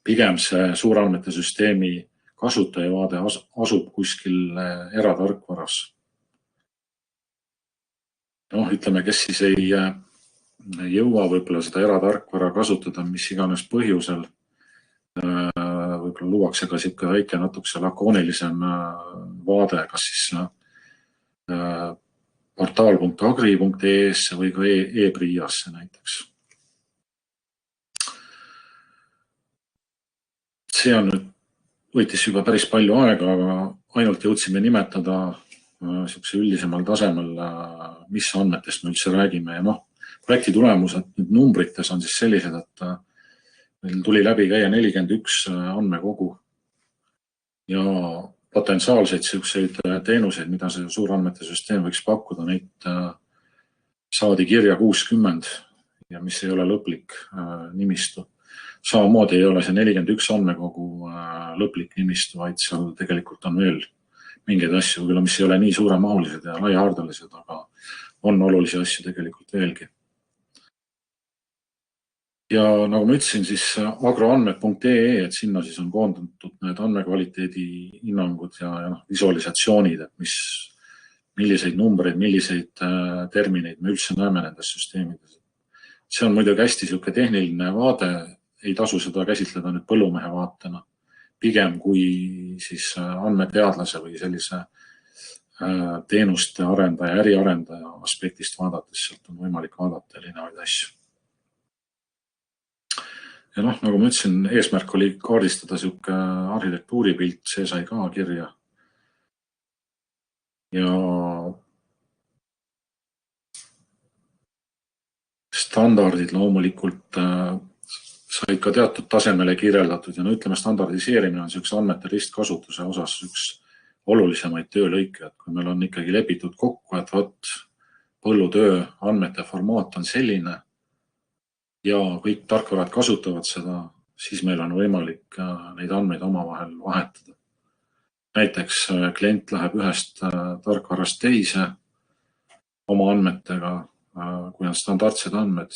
pigem see suurandmete süsteemi kasutajavaade asub kuskil eratarkvaras. Ütleme, kes siis ei jõua võib-olla seda eratarkvara kasutada, mis iganes põhjusel. Võib-olla luuakse ka siuke väike natukese lakoonilisem vaade, kas siis portaal.agri.ee-sse või ka e-PRIA-sse näiteks. See on nüüd võitis juba päris palju aega, aga ainult jõudsime nimetada siukse üldisemal tasemel, mis andmetest me üldse räägime. Ja projekti tulemused nüüd numbrites on siis sellised, et meil tuli läbi käia 41 andmekogu ja potentsiaalseid siukseid teenuseid, mida see suurandmete süsteem võiks pakkuda, neid saadi kirja 60 ja mis ei ole lõplik nimistu. Samamoodi ei ole see 41 andmekogu lõplik nimistu, vaid seal tegelikult on veel mingeid asju, mis ei ole nii suuremahulised ja laiahaardelised, aga on olulisi asju tegelikult veelgi. Ja nagu ma ütlesin, siis agroandmed.ee, et sinna siis on koondatud need andmekvaliteedi hinnangud ja visualisatsioonid, et milliseid numbreid, milliseid termineid me üldse näeme nendes süsteemides. See on muidugi hästi siuke tehniline vaade, ei tasu seda käsitleda nüüd põllumehe vaatena, pigem kui siis andmeteadlase või sellise teenuste arendaja, äriarendaja aspektist vaadates, sealt on võimalik vaadata erinevaid asju. Ja nagu ma ütlesin, eesmärk oli kaardistada siuke arhitektuuripilt, see sai ka kirja. Ja standardid loomulikult said ka teatud tasemele kirjeldatud ja ütleme, standardiseerimine on siukse andmete ristkasutuse osas üks olulisemaid töölõike, et kui meil on ikkagi lepitud kokku, et põllutöö andmete formaat on selline ja kõik tarkvarad kasutavad seda, siis meil on võimalik neid andmeid omavahel vahetada. Näiteks klient läheb ühest tarkvarast teise oma andmetega, kui on standardsed andmed,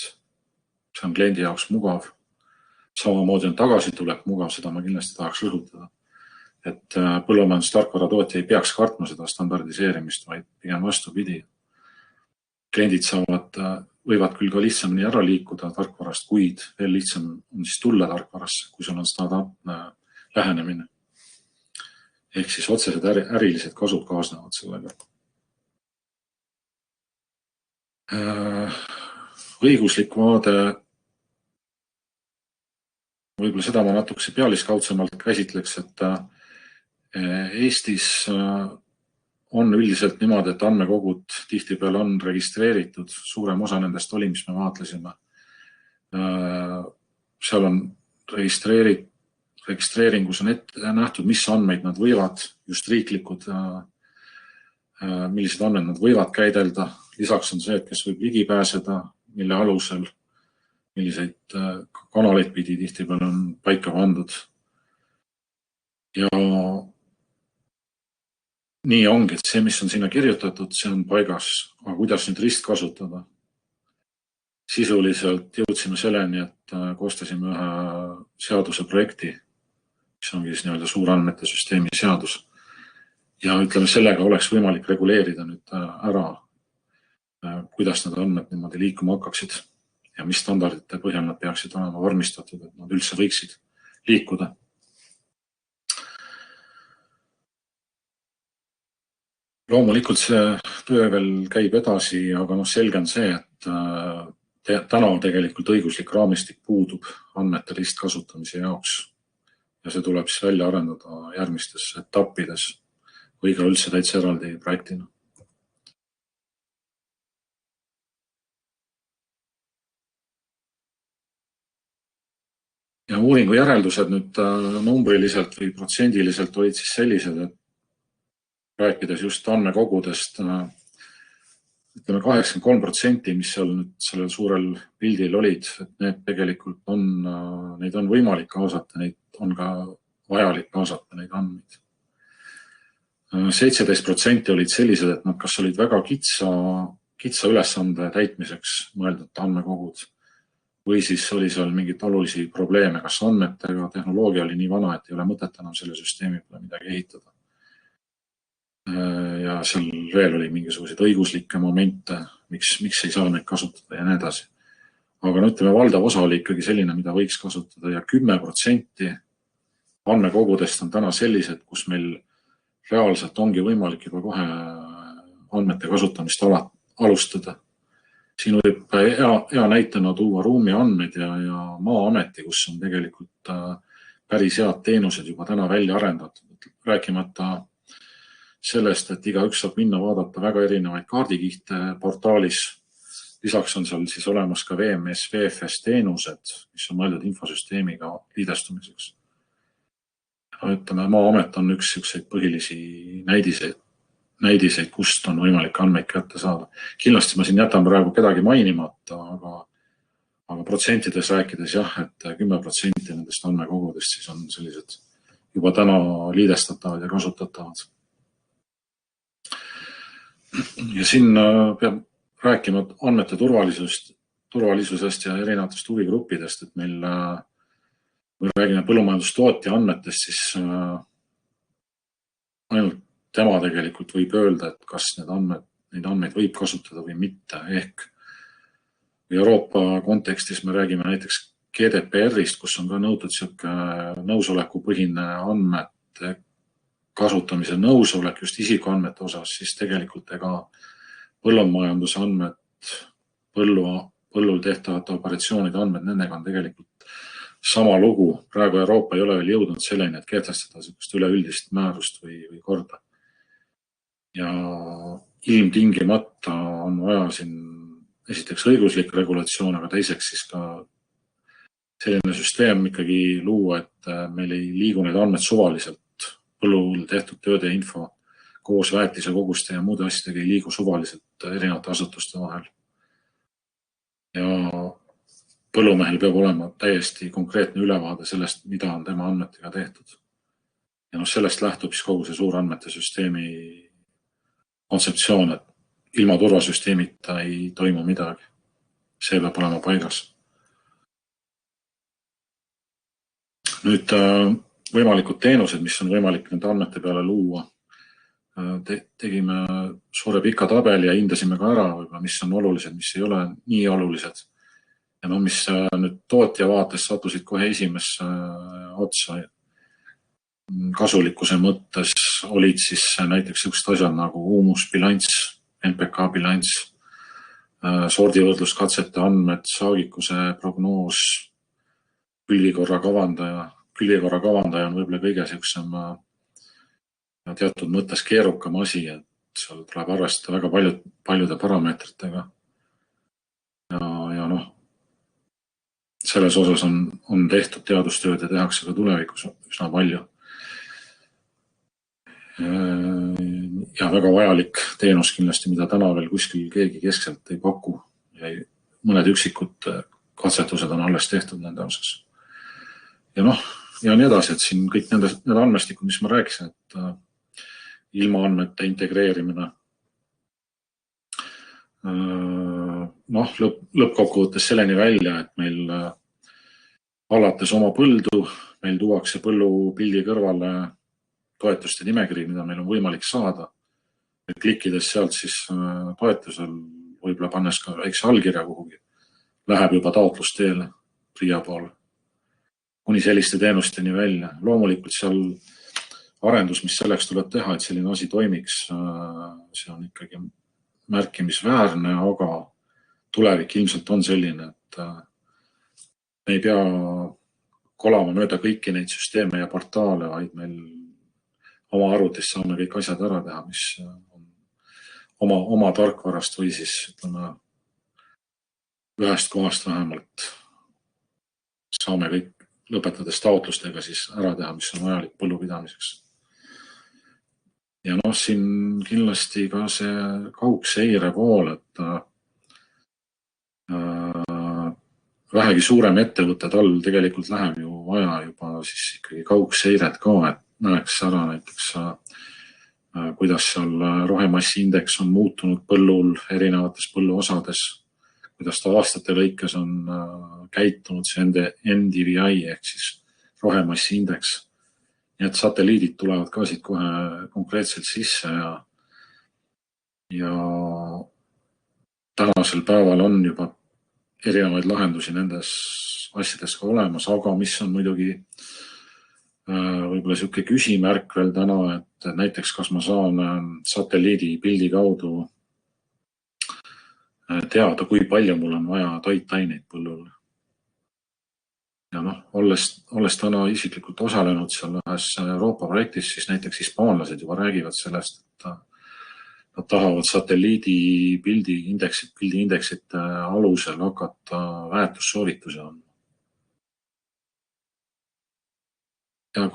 see on kliendi jaoks mugav. Samamoodi on tagasitulek mugav, seda ma kindlasti tahaks rõhutada. Et põllumajandustarkvara tootja ei peaks kartma seda standardiseerimist, vaid pigem vastupidi. Kliendid võivad küll ka lihtsamini ära liikuda tarkvarast, kuid veel lihtsam on siis tulla tarkvarasse, kui sul on standardne lähenemine. Ehk siis otsesed ärilised kasud kaasnevad sellega. Õiguslik vaade, võib-olla seda ma natukese pealiskaudsemalt käsitleks, et Eestis on üldiselt niimoodi, et andmekogud tihtipeale on registreeritud, suurem osa nendest oli, mis me vaatlesime. Seal on registreeringus on ette nähtud, mis andmeid nad võivad, just riiklikud, millised andmed nad võivad käidelda. Lisaks on see, et kes võib ligi pääseda, mille alusel, milliseid kanaleid pidi tihtipeale on paika pandud. Ja nii ongi, et see, mis on sinna kirjutatud, see on paigas, aga kuidas nüüd rist kasutada? Sisuliselt jõudsime selleni, et koostasime ühe seaduse projekti, mis ongi siis nii-öelda suurandmete süsteemi seadus. Ja ütleme, sellega oleks võimalik reguleerida nüüd ära, kuidas need andmed niimoodi liikuma hakkaksid ja mis standardite põhjal nad peaksid olema vormistatud, et nad üldse võiksid liikuda. Loomulikult see töö veel käib edasi, aga selge on see, et täna tegelikult õiguslik raamistik puudub andmete ristkasutamise jaoks ja see tuleb siis välja arendada järgmistes etappides või ka üldse täitsa eraldi projektina. Ja uuringu järeldused nüüd numbriliselt või protsendiliselt olid siis sellised, et rääkides just andmekogudest, ütleme 83%, mis seal nüüd sellel suurel pildil olid, et need tegelikult neid on võimalik kaasata, neid on ka vajalik kaasata, neid andmeid. 17% olid sellised, et nad kas olid väga kitsa ülesande täitmiseks mõeldud andmekogud või siis oli seal mingit olulisi probleeme, kas andmetega, tehnoloogia oli nii vana, et ei ole mõtet enam selle süsteemi peale midagi ehitada. Ja seal veel oli mingisuguseid õiguslikke momente, miks ei saa neid kasutada ja nii edasi. Aga ütleme, valdav osa oli ikkagi selline, mida võiks kasutada ja 10% andmekogudest on täna sellised, kus meil reaalselt ongi võimalik juba kohe andmete kasutamist alustada. Siin võib hea näitena tuua ruumi andmeid ja Maa-ameti, kus on tegelikult päris head teenused juba täna välja arendatud. Rääkimata sellest, et igaüks saab minna vaadata väga erinevaid kaardikihte portaalis. Lisaks on seal siis olemas ka VMS, VFS teenused, mis on mõeldud infosüsteemiga liidestumiseks. Ütleme, Maa-amet on üks põhilisi näidiseid, kust on võimalik andmeid kätte saada. Kindlasti ma siin jätan praegu kedagi mainimata, Aga protsentides rääkides jah, et 10% nendest andmekogudest siis on sellised juba täna liidestatavad ja kasutatavad. Ja siin peab rääkima andmete turvalisusest ja erinevatest huvigruppidest, et meil, kui räägime põllumajandustootja andmetest, siis ainult tema tegelikult võib öelda, et kas neid andmeid võib kasutada või mitte. Ehk Euroopa kontekstis me räägime näiteks GDPR-ist, kus on ka nõutud nõusolekupõhine andmete kasutamise nõusolek just isikuandmete osas, siis tegelikult ega põllumajanduse andmed, põllul tehtavate operatsioonide andmed, nendega on tegelikult sama lugu. Praegu Euroopa ei ole veel jõudnud selleni, et kehtestada sellist üleüldist määrust või korda. Ja ilmtingimata on vaja siin esiteks õiguslik regulatsioon, aga teiseks siis ka selline süsteem ikkagi luua, et meil ei liigu need andmed suvaliselt. Põllul tehtud tööde info koos väetise koguste ja muude asjadega ei liigu suvaliselt erinevate asutuste vahel. Ja põllumehel peab olema täiesti konkreetne ülevaade sellest, mida on tema andmetega tehtud. Ja sellest lähtub siis kogu see suurandmete süsteemi kontseptsioon, et ilma turvasüsteemita ei toimu midagi. See peab olema paigas. Nüüd võimalikud teenused, mis on võimalik nende andmete peale luua. Tegime suure pika tabeli ja hindasime ka ära, mis on olulised, mis ei ole nii olulised. Ja mis nüüd tootja vaates sattusid kohe esimesse otsa kasulikkuse mõttes olid siis näiteks sellised asjad nagu humusbilanss, NPK bilanss, sordivõrdluskatsete andmed, saagikuse prognoos, külvikorra kavandaja. Külvikorra kavandaja on võib-olla kõige sellisem teatud mõttes keerukam asi, et seal tuleb arvestada väga paljude parameetritega. Ja selles osas on tehtud teadustööd ja tehakse ka tulevikus üsna palju. Ja väga vajalik teenus kindlasti, mida täna veel kuskil keegi keskselt ei paku. Ja mõned üksikud katsetused on alles tehtud nende osas. Ja nii edasi, et siin kõik need andmestikud, mis ma rääkisin, et ilmaandmete integreerimine. Lõppkokkuvõttes selleni välja, et meil alates oma põldu, meil tuuakse põllupildi kõrvale toetuste nimekiri, mida meil on võimalik saada. Klikkides sealt siis toetusel, võib-olla pannes ka väikse allkirja kuhugi, läheb juba taotlusteele PRIA poole. Kuni selliste teenusteni välja. Loomulikult seal arendus, mis selleks tuleb teha, et selline asi toimiks, see on ikkagi märkimisväärne, aga tulevik ilmselt on selline, et me ei pea kolama mööda kõiki neid süsteeme ja portaale, vaid meil oma arvutis saame kõik asjad ära teha, mis on oma tarkvarast või siis ütleme ühest kohast vähemalt saame kõik lõpetades taotlustega siis ära teha, mis on vajalik põllupidamiseks. Ja siin kindlasti ka see kaugseire pool, et vähegi suurem ettevõtte tal tegelikult läheb ju vaja juba siis ikkagi kaugseiret ka, et näeks ära näiteks, kuidas seal rohemassi indeks on muutunud põllul erinevates põlluosades, kuidas ta aastate lõikes on käitunud see NDVI ehk siis rohemassi indeks. Nii et satelliidid tulevad ka siit kohe konkreetselt sisse ja tänasel päeval on juba erinevaid lahendusi nendes asjades ka olemas, aga mis on muidugi võib-olla selline küsimärk veel täna, et näiteks kas ma saan satelliidi pildi kaudu teada, kui palju mul on vaja toitaineid põllul. Ja olles täna isiklikult osalenud seal ühes Euroopa projektis, siis näiteks hispaanlased juba räägivad sellest, et nad tahavad satelliidi pildi indeksite alusel hakata väärtussoovitusi andma. Ja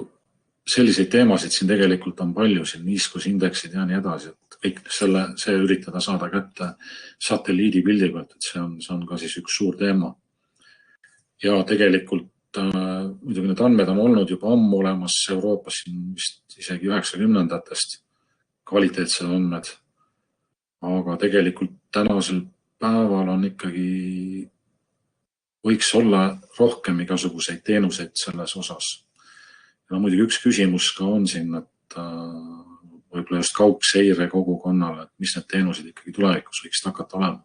selliseid teemasid siin tegelikult on palju, siin niiskusindeksid ja nii edasi, et kõik see üritada saada kätte satelliidi pildi pealt, et see on ka siis üks suur teema. Ja tegelikult muidugi need andmed on olnud juba ammu olemas Euroopas vist isegi 90-ndatest kvaliteetsed andmed. Aga tegelikult tänasel päeval on ikkagi, võiks olla rohkem igasuguseid teenuseid selles osas. Ja muidugi üks küsimus ka on siin, et võib-olla just kaugseire kogukonnale, et mis need teenused ikkagi tulevikus võiks hakata olema.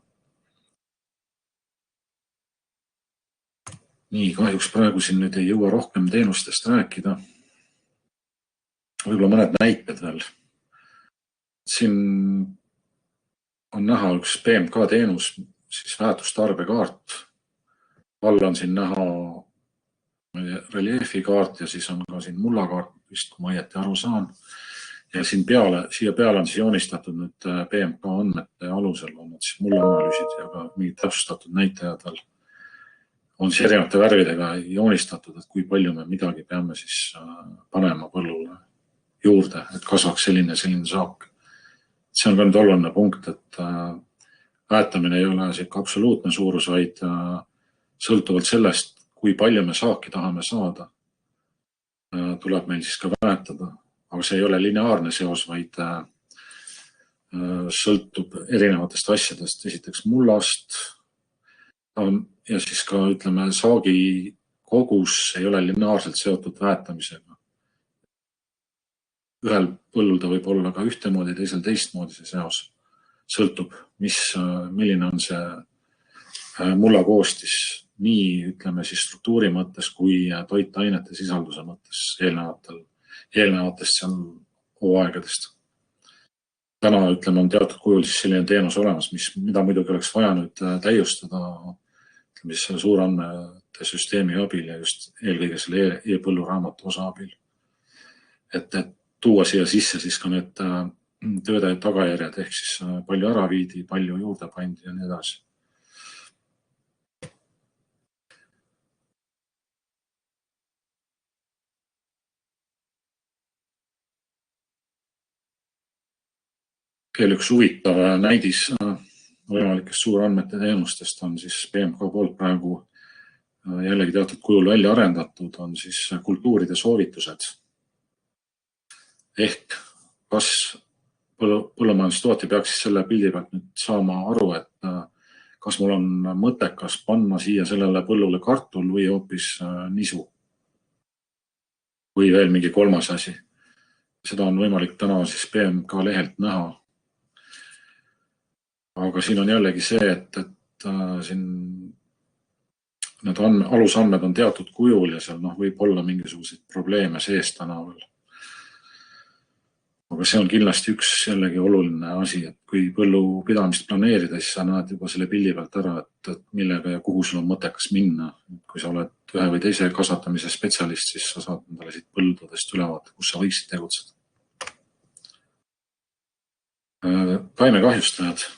Nii, kahjuks praegu siin nüüd ei jõua rohkem teenustest rääkida. Võib-olla mõned näited veel. Siin on näha üks PMK teenus, siis väärtustarbekaart. All on siin näha reljeefikaart ja siis on ka siin mullakaart, vist kui ma õieti aru saan. Ja siia peale on siis joonistatud nüüd PMK andmete alusel on need siis mullanalüüsid ja ka mingid täpsustatud näitajad veel. On siis erinevate värvidega joonistatud, et kui palju me midagi peame siis panema põllule juurde, et kasvaks selline saak. See on ka nüüd oluline punkt, et väetamine ei ole absoluutne suurus, vaid sõltuvalt sellest, kui palju me saaki tahame saada, tuleb meil siis ka väetada. Aga see ei ole lineaarne seos, vaid sõltub erinevatest asjadest. Esiteks mullast ja siis ka, ütleme, saagi kogus ei ole lineaarselt seotud väetamisega. Ühel põllul ta võib olla ka ühtemoodi, teisel teistmoodi see seos. Sõltub, milline on see mulla koostis nii, ütleme siis struktuuri mõttes kui toitainete sisalduse mõttes eelnevatest seal hooaegadest. Täna, ütleme, on teatud kujul siis selline teenus olemas, mida muidugi oleks vaja nüüd täiustada, ütleme siis selle suurandmete süsteemi abil ja just eelkõige selle e-põlluraamatu osa abil. Et tuua siia sisse siis ka need tööde tagajärjed, ehk siis palju ära viidi, palju juurde pandi ja nii edasi. Veel üks huvitav näidis võimalikest suurandmete teenustest on siis PMK poolt praegu jällegi teatud kujul välja arendatud, on siis kultuuride soovitused. Ehk kas põllumajandustootja peaks siis selle pildi pealt nüüd saama aru, et kas mul on mõttekas panna siia sellele põllule kartul või hoopis nisu. Või veel mingi kolmas asi. Seda on võimalik täna siis PMK lehelt näha. Aga siin on jällegi see, et siin need alusandmed on teatud kujul ja seal võib olla mingisuguseid probleeme sees täna veel. Aga see on kindlasti üks jällegi oluline asi, et kui põllu pidamist planeerida, siis sa näed juba selle pildi pealt ära, et millega ja kuhu sul on mõttekas minna. Kui sa oled ühe või teise kasvatamise spetsialist, siis sa saad endale siit põldudest ülevaate, kus sa võiksid tegutseda. Taimekahjustajad.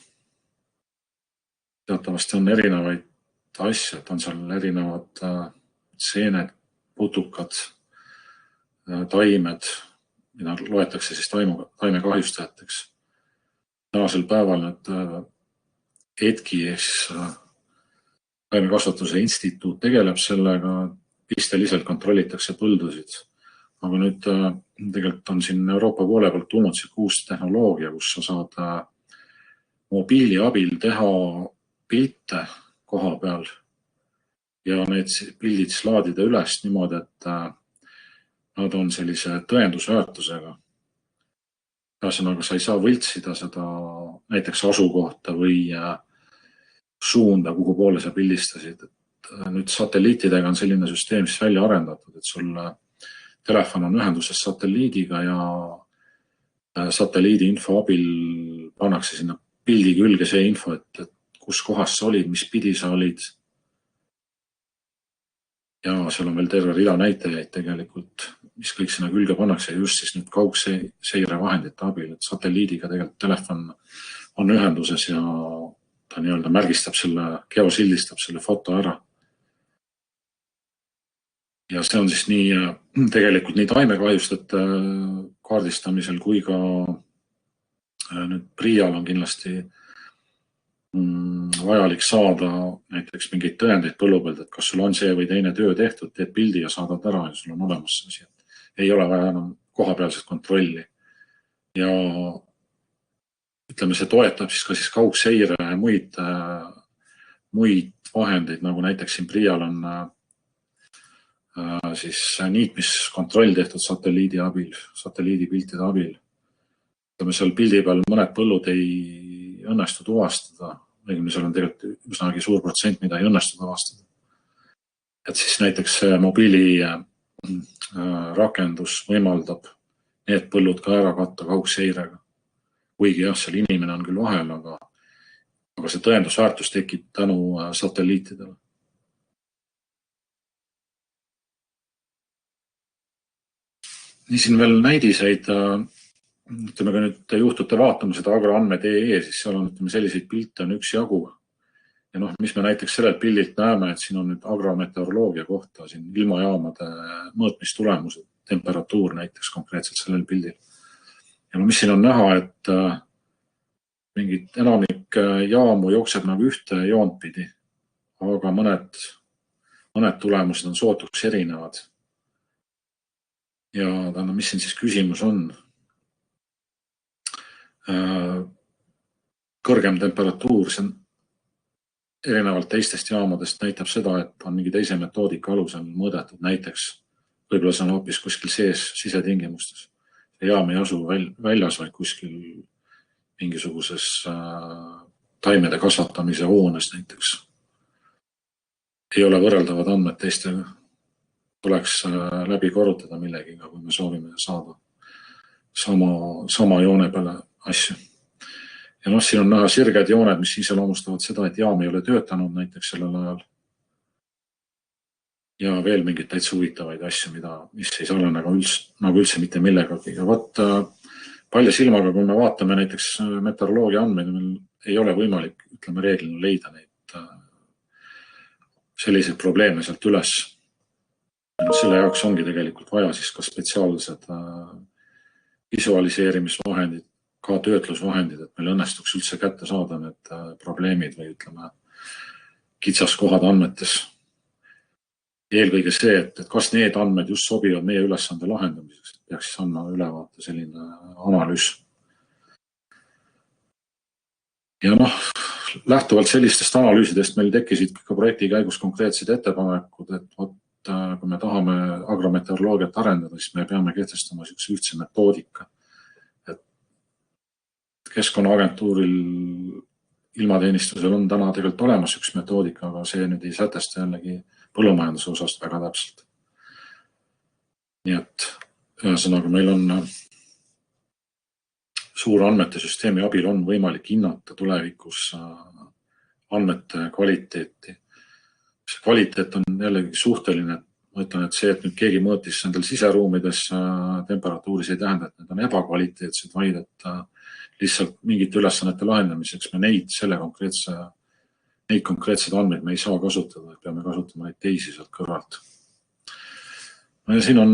Teatavasti on erinevaid asjad, on seal erinevad seened, putukad, taimed, mida loetakse siis taimekahjustajateks. Tänasel päeval nüüd ETKI ehk taimekasvatuse instituut tegeleb sellega, pisteliselt kontrollitakse põldusid. Aga nüüd tegelikult on siin Euroopa poole pealt tulnud uus tehnoloogia, kus sa saad mobiili abil teha pilte koha peal ja need pildid siis laadida üles niimoodi, et nad on sellise tõendusväärtusega. Ühesõnaga, sa ei saa võltsida seda näiteks asukohta või suunda, kuhu poole sa pildistasid. Nüüd satelliitidega on selline süsteem siis välja arendatud, et sul telefon on ühenduses satelliidiga ja satelliidi info abil pannakse sinna pildi külge see info, et kus kohas sa olid, mis pidi sa olid. Ja seal on veel terve rida näitajaid tegelikult, mis kõik sinna külge pannakse just siis nüüd kaugseire vahendite abil, et satelliidiga tegelikult telefon on ühenduses ja ta nii-öelda märgistab selle, geosildistab selle foto ära. Ja see on siis tegelikult nii taimekahjustajate kaardistamisel kui ka nüüd PRIA-l on kindlasti vajalik saada näiteks mingeid tõendeid põllu pealt, et kas sul on see või teine töö tehtud, teed pildi ja saadad ära ja sul on olemas see asi. Ei ole vaja enam kohapealset kontrolli. Ja ütleme, see toetab siis ka kaugseire ja muid vahendeid, nagu näiteks siin Priial on siis niitmiskontroll tehtud satelliidipiltide abil. Ütleme, seal pildi peal mõned põllud ei õnnestu tuvastada, õigemini seal on tegelikult üsnagi suur protsent, mida ei õnnestu tuvastada. Et siis näiteks mobiili rakendus võimaldab need põllud ka ära katta kaugseirega. Kuigi jah, seal inimene on küll vahel, aga see tõendusväärtus tekib tänu satelliitidele. Nii siin veel näidiseid, ütleme ka nüüd juhtute vaatama seda agroandmed.ee, siis seal on selliseid pilte on üksjagu. Ja mis me näiteks sellelt pildilt näeme, et siin on nüüd agrometeoroloogia kohta, siin ilmajaamade mõõtmistulemused, temperatuur näiteks konkreetselt sellel pildil. Ja mis siin on näha, et mingid enamik jaamu jookseb nagu ühte joont pidi, aga mõned tulemused on sootuks erinevad. Ja mis siin siis küsimus on? Kõrgem temperatuur, see on erinevalt teistest jaamadest näitab seda, et on mingi teise metoodika alusel mõõdetud. Näiteks võib-olla see on hoopis kuskil sees sisetingimustes. Jaam ei asu väljas, vaid kuskil mingisuguses taimede kasvatamise hoones näiteks. Ei ole võrreldavad andmed teistega. Tuleks läbi korrutada millegiga, kui me soovime saada sama joone peale asju. Ja siin on näha sirged jooned, mis iseloomustavad seda, et jaam ei ole töötanud näiteks sellel ajal. Ja veel mingid täitsa huvitavaid asju, mis ei ole nagu üldse mitte millegagi. Ja palja silmaga, kui me vaatame näiteks meteoroloogia andmeid, meil ei ole võimalik, ütleme reeglina, leida neid selliseid probleeme sealt üles. Selle jaoks ongi tegelikult vaja siis ka spetsiaalsed visualiseerimisvahendid, ka töötlusvahendid, et meil õnnestuks üldse kätte saada need probleemid või ütleme kitsaskohad andmetes. Eelkõige see, et kas need andmed just sobivad meie ülesande lahendamiseks, peaks siis andma ülevaate selline analüüs. Ja lähtuvalt sellistest analüüsidest meil tekkisid ka projekti käigus konkreetsed ettepanekud, et kui me tahame agrometeoroloogiat arendada, siis me peame kehtestama ühtse metoodika. Keskkonnaagentuuril ilmateenistusel on täna tegelikult olemas üks metoodika, aga see nüüd ei sätesta jällegi põllumajanduse osast väga täpselt. Nii et ühesõnaga meil on suur andmete süsteemi abil on võimalik hinnata tulevikus andmete kvaliteeti. See kvaliteet on jällegi suhteline. Ma ütlen, et see, et nüüd keegi mõõtis nendel siseruumides temperatuuris ei tähenda, et need on ebakvaliteetsed, vaid et lihtsalt mingite ülesannete lahendamiseks me neid konkreetseid andmeid me ei saa kasutada, peame kasutama neid teisi sealt kõrvalt. Ja siin on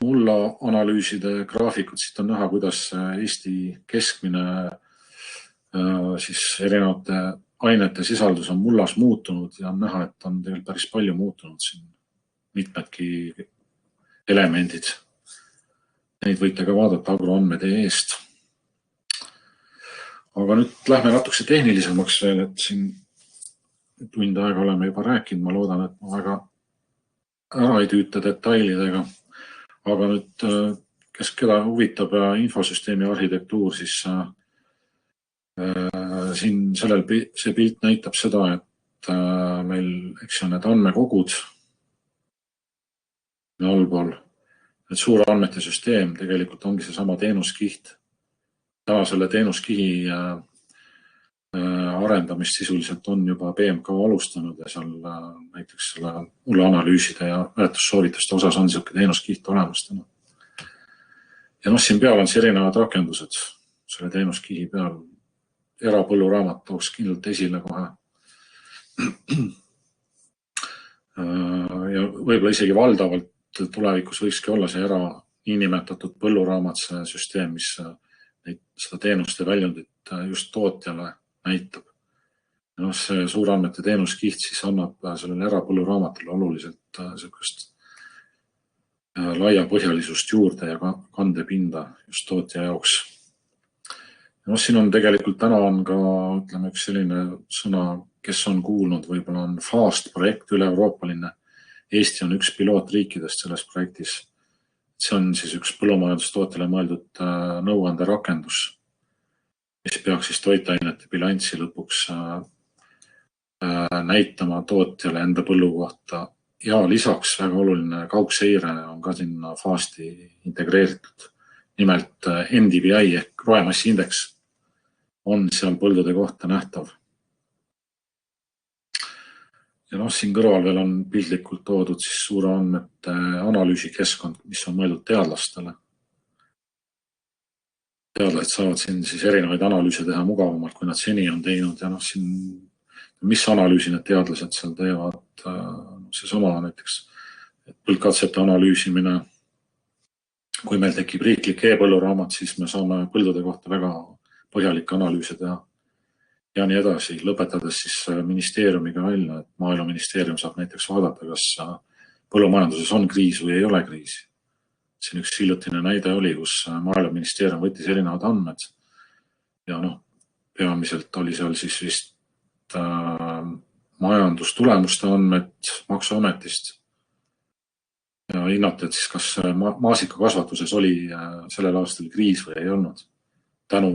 mulla analüüside graafikud, siit on näha, kuidas Eesti keskmine siis erinevate ainete sisaldus on mullas muutunud ja on näha, et on tegelikult päris palju muutunud siin mitmedki elemendid. Neid võite ka vaadata agroandmed.ee-st. Aga nüüd lähme natukese tehnilisemaks veel, et siin tund aega oleme juba rääkinud, ma loodan, et ma väga ära ei tüüta detailidega. Aga nüüd, keda huvitab infosüsteemi arhitektuur, siis siin see pilt näitab seda, et meil on need andmekogud allpool. Et suur andmete süsteem tegelikult ongi see sama teenuskiht. Täna selle teenuskihi arendamist sisuliselt on juba BMK alustanud ja seal näiteks selle mulla analüüside ja väärtussoovituste osas on selline teenuskiht olemas. Ja siin peal on see erinevad rakendused selle teenuskihi peal. Erapõlluraamat tooks kindlalt esile kohe. Ja võib-olla isegi valdavalt tulevikus võikski olla see niinimetatud põlluraamat, see süsteem, mis seda teenuste väljundit just tootjale näitab. Ja see suurandmete teenuskiht siis annab sellele erapõlluraamatule oluliselt sellist laiapõhjalisust juurde ja kandepinda just tootja jaoks. Ja siin on tegelikult täna on ka, ütleme, üks selline sõna, kes on kuulnud, võib-olla on FAST projekt üle-euroopaline. Eesti on üks pilootriikidest selles projektis. See on siis üks põllumajandustootjale mõeldud nõuande rakendus, mis peaks siis toitainete bilanssi lõpuks näitama tootjale enda põllu kohta. Ja lisaks väga oluline kaugseire on ka sinna FAST-i integreeritud. Nimelt NDVI ehk roemassiindeks on seal põldude kohta nähtav. Ja siin kõrval veel on pildlikult toodud siis suure andmete analüüsikeskkond, mis on mõeldud teadlastele. Teadlased saavad siin siis erinevaid analüüse teha mugavamalt, kui nad seni on teinud. Ja siin, mis analüüsi need teadlased seal teevad, see sama näiteks põldkatsete analüüsimine. Kui meil tekib riiklik e-põlluraamat, siis me saame põldude kohta väga põhjalikke analüüse teha. Ja nii edasi, lõpetades siis ministeeriumiga välja, et Maaeluministeerium saab näiteks vaadata, kas põllumajanduses on kriis või ei ole kriisi. Siin üks hiljutine näide oli, kus Maaeluministeerium võttis erinevad andmed ja peamiselt oli seal siis vist majandustulemuste andmed Maksuametist ja hinnati, et siis kas maasikakasvatuses oli sellel aastal kriis või ei olnud tänu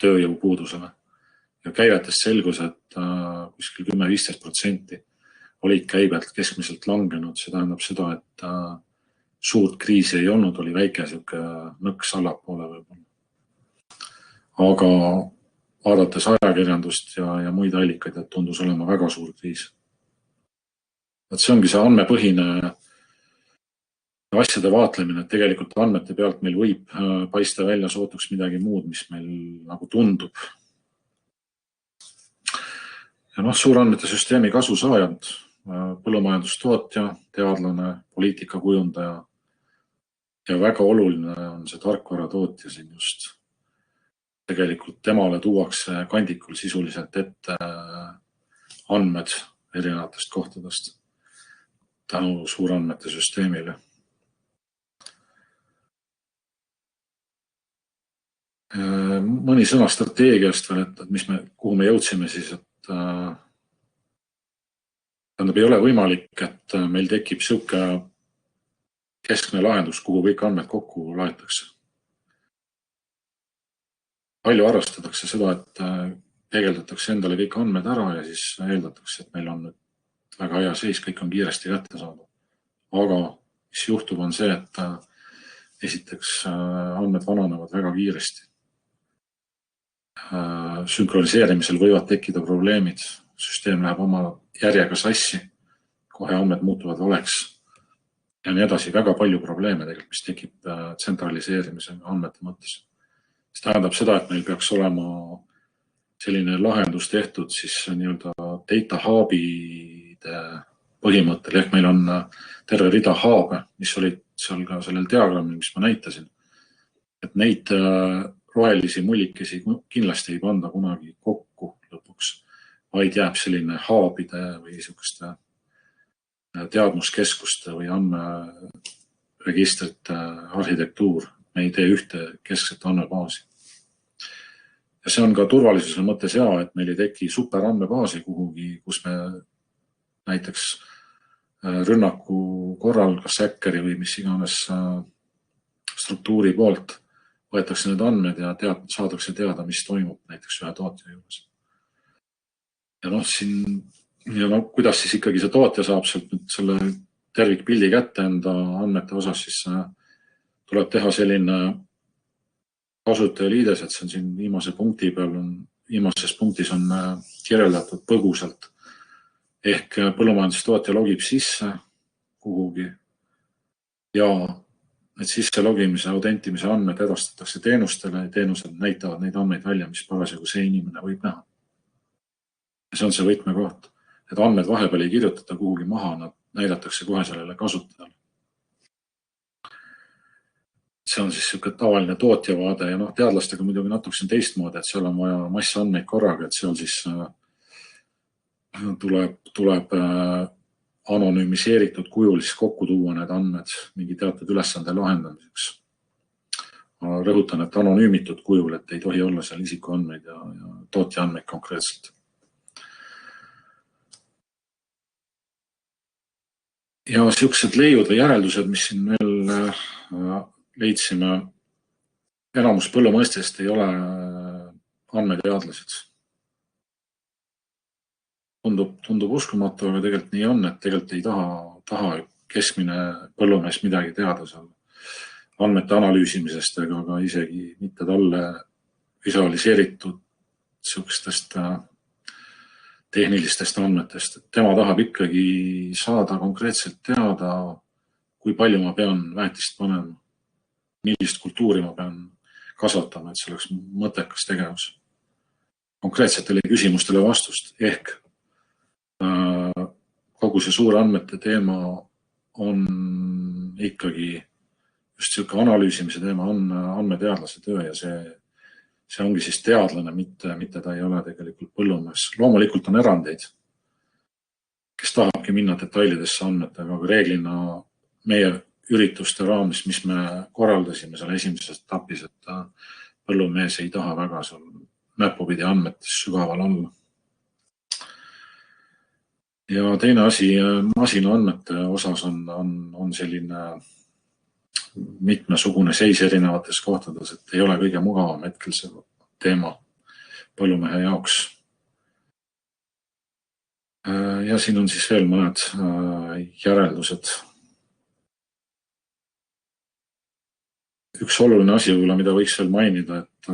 tööjõu puudusele. Ja käivetest selgus, et kuskil 10-15% olid käibed keskmiselt langenud. See tähendab seda, et suurt kriisi ei olnud, oli väike nõks allapoole võib-olla. Aga vaadates ajakirjandust ja muid allikaid, et tundus olema väga suur kriis. Et see ongi see andmepõhine asjade vaatlemine, et tegelikult andmete pealt meil võib paista välja sootuks midagi muud, mis meil nagu tundub. Ja suurandmete süsteemi kasusaajad, põllumajandustootja, teadlane, poliitikakujundaja ja väga oluline on see tarkvaratootja siin just. Tegelikult temale tuuakse kandikul sisuliselt ette andmed erinevatest kohtadest tänu suurandmete süsteemile. Mõni sõna strateegiast veel, et kuhu me jõudsime siis, et tähendab, ei ole võimalik, et meil tekib siuke keskne lahendus, kuhu kõik andmed kokku laetakse. Palju arvestatakse seda, et peegeldatakse endale kõik andmed ära ja siis eeldatakse, et meil on nüüd väga hea seis, kõik on kiiresti kätte saada. Aga mis juhtub on see, et esiteks andmed vananevad väga kiiresti. Sünkroniseerimisel võivad tekkida probleemid, süsteem läheb oma järjega sassi, kohe andmed muutuvad valeks ja nii edasi. Väga palju probleeme tegelikult, mis tekib tsentraliseerimise andmete mõttes. See tähendab seda, et meil peaks olema selline lahendus tehtud siis nii-öelda data hub'ide põhimõttel, ehk meil on terve rida hub'e, mis olid seal ka sellel diagrammil, mis ma näitasin. Et neid rohelisi mullikesi kindlasti ei panda kunagi kokku lõpuks, vaid jääb selline hub'ide või niisuguste teadmuskeskuste või andmeregistrite arhitektuur. Me ei tee ühte keskset andmebaasi. Ja see on ka turvalisuse mõttes hea, et meil ei teki superandmebaasi kuhugi, kus me näiteks rünnaku korral, kas hackeri või mis iganes struktuuri poolt võetakse need andmed ja saadakse teada, mis toimub näiteks ühe tootja juures. Ja kuidas siis ikkagi see tootja saab sealt nüüd selle tervikpildi kätte enda andmete osas, siis tuleb teha selline kasutajaliides, et see on siin viimase punkti peal, viimases punktis on kirjeldatud põgusalt. Ehk põllumajandustootja logib sisse kuhugi ja need sisse logimise, autentimise andmed edastatakse teenustele ja teenused näitavad neid andmeid välja, mis parasjagu see inimene võib näha. Ja see on see võtmekoht, et andmed vahepeal ei kirjutata kuhugi maha, nad näidatakse kohe sellele kasutajale. see on siis niisugune tavaline tootjavaade ja teadlastega muidugi natukene teistmoodi, et seal on vaja massandmeid korraga, et seal siis tuleb anonüümiseeritud kujul siis kokku tuua need andmed mingi teatud ülesande lahendamiseks. Ma rõhutan, et anonüümitud kujul, et ei tohi olla seal isikuandmeid ja tootja andmeid konkreetselt. Ja niisugused leiud või järeldused, mis siin veel leidsime, enamus põllumõistest ei ole andmeteadlased. Tundub uskumatu, aga tegelikult nii on, et tegelikult ei taha keskmine põllumees midagi teada seal andmete analüüsimisest ega ka isegi mitte talle visualiseeritud niisugustest tehnilistest andmetest. Tema tahab ikkagi saada konkreetselt teada, kui palju ma pean väetist panema, millist kultuuri ma pean kasvatama, et see oleks mõttekas tegevus. Konkreetsetele küsimustele vastust ehk kogu see suure andmete teema on ikkagi just niisugune analüüsimise teema on andmeteadlase töö ja see ongi siis teadlane, mitte ta ei ole tegelikult põllumees. Loomulikult on erandeid, kes tahabki minna detailidesse andmetega, aga reeglina meie ürituste raames, mis me korraldasime seal esimeses etapis, et põllumees ei taha väga seal näpupidi andmetes sügaval olla. Ja teine asi masina andmete osas on selline mitmesugune seis erinevates kohtades, et ei ole kõige mugavam hetkel see teema põllumehe jaoks. Ja siin on siis veel mõned järeldused. Üks oluline asi, mida võiks veel mainida, et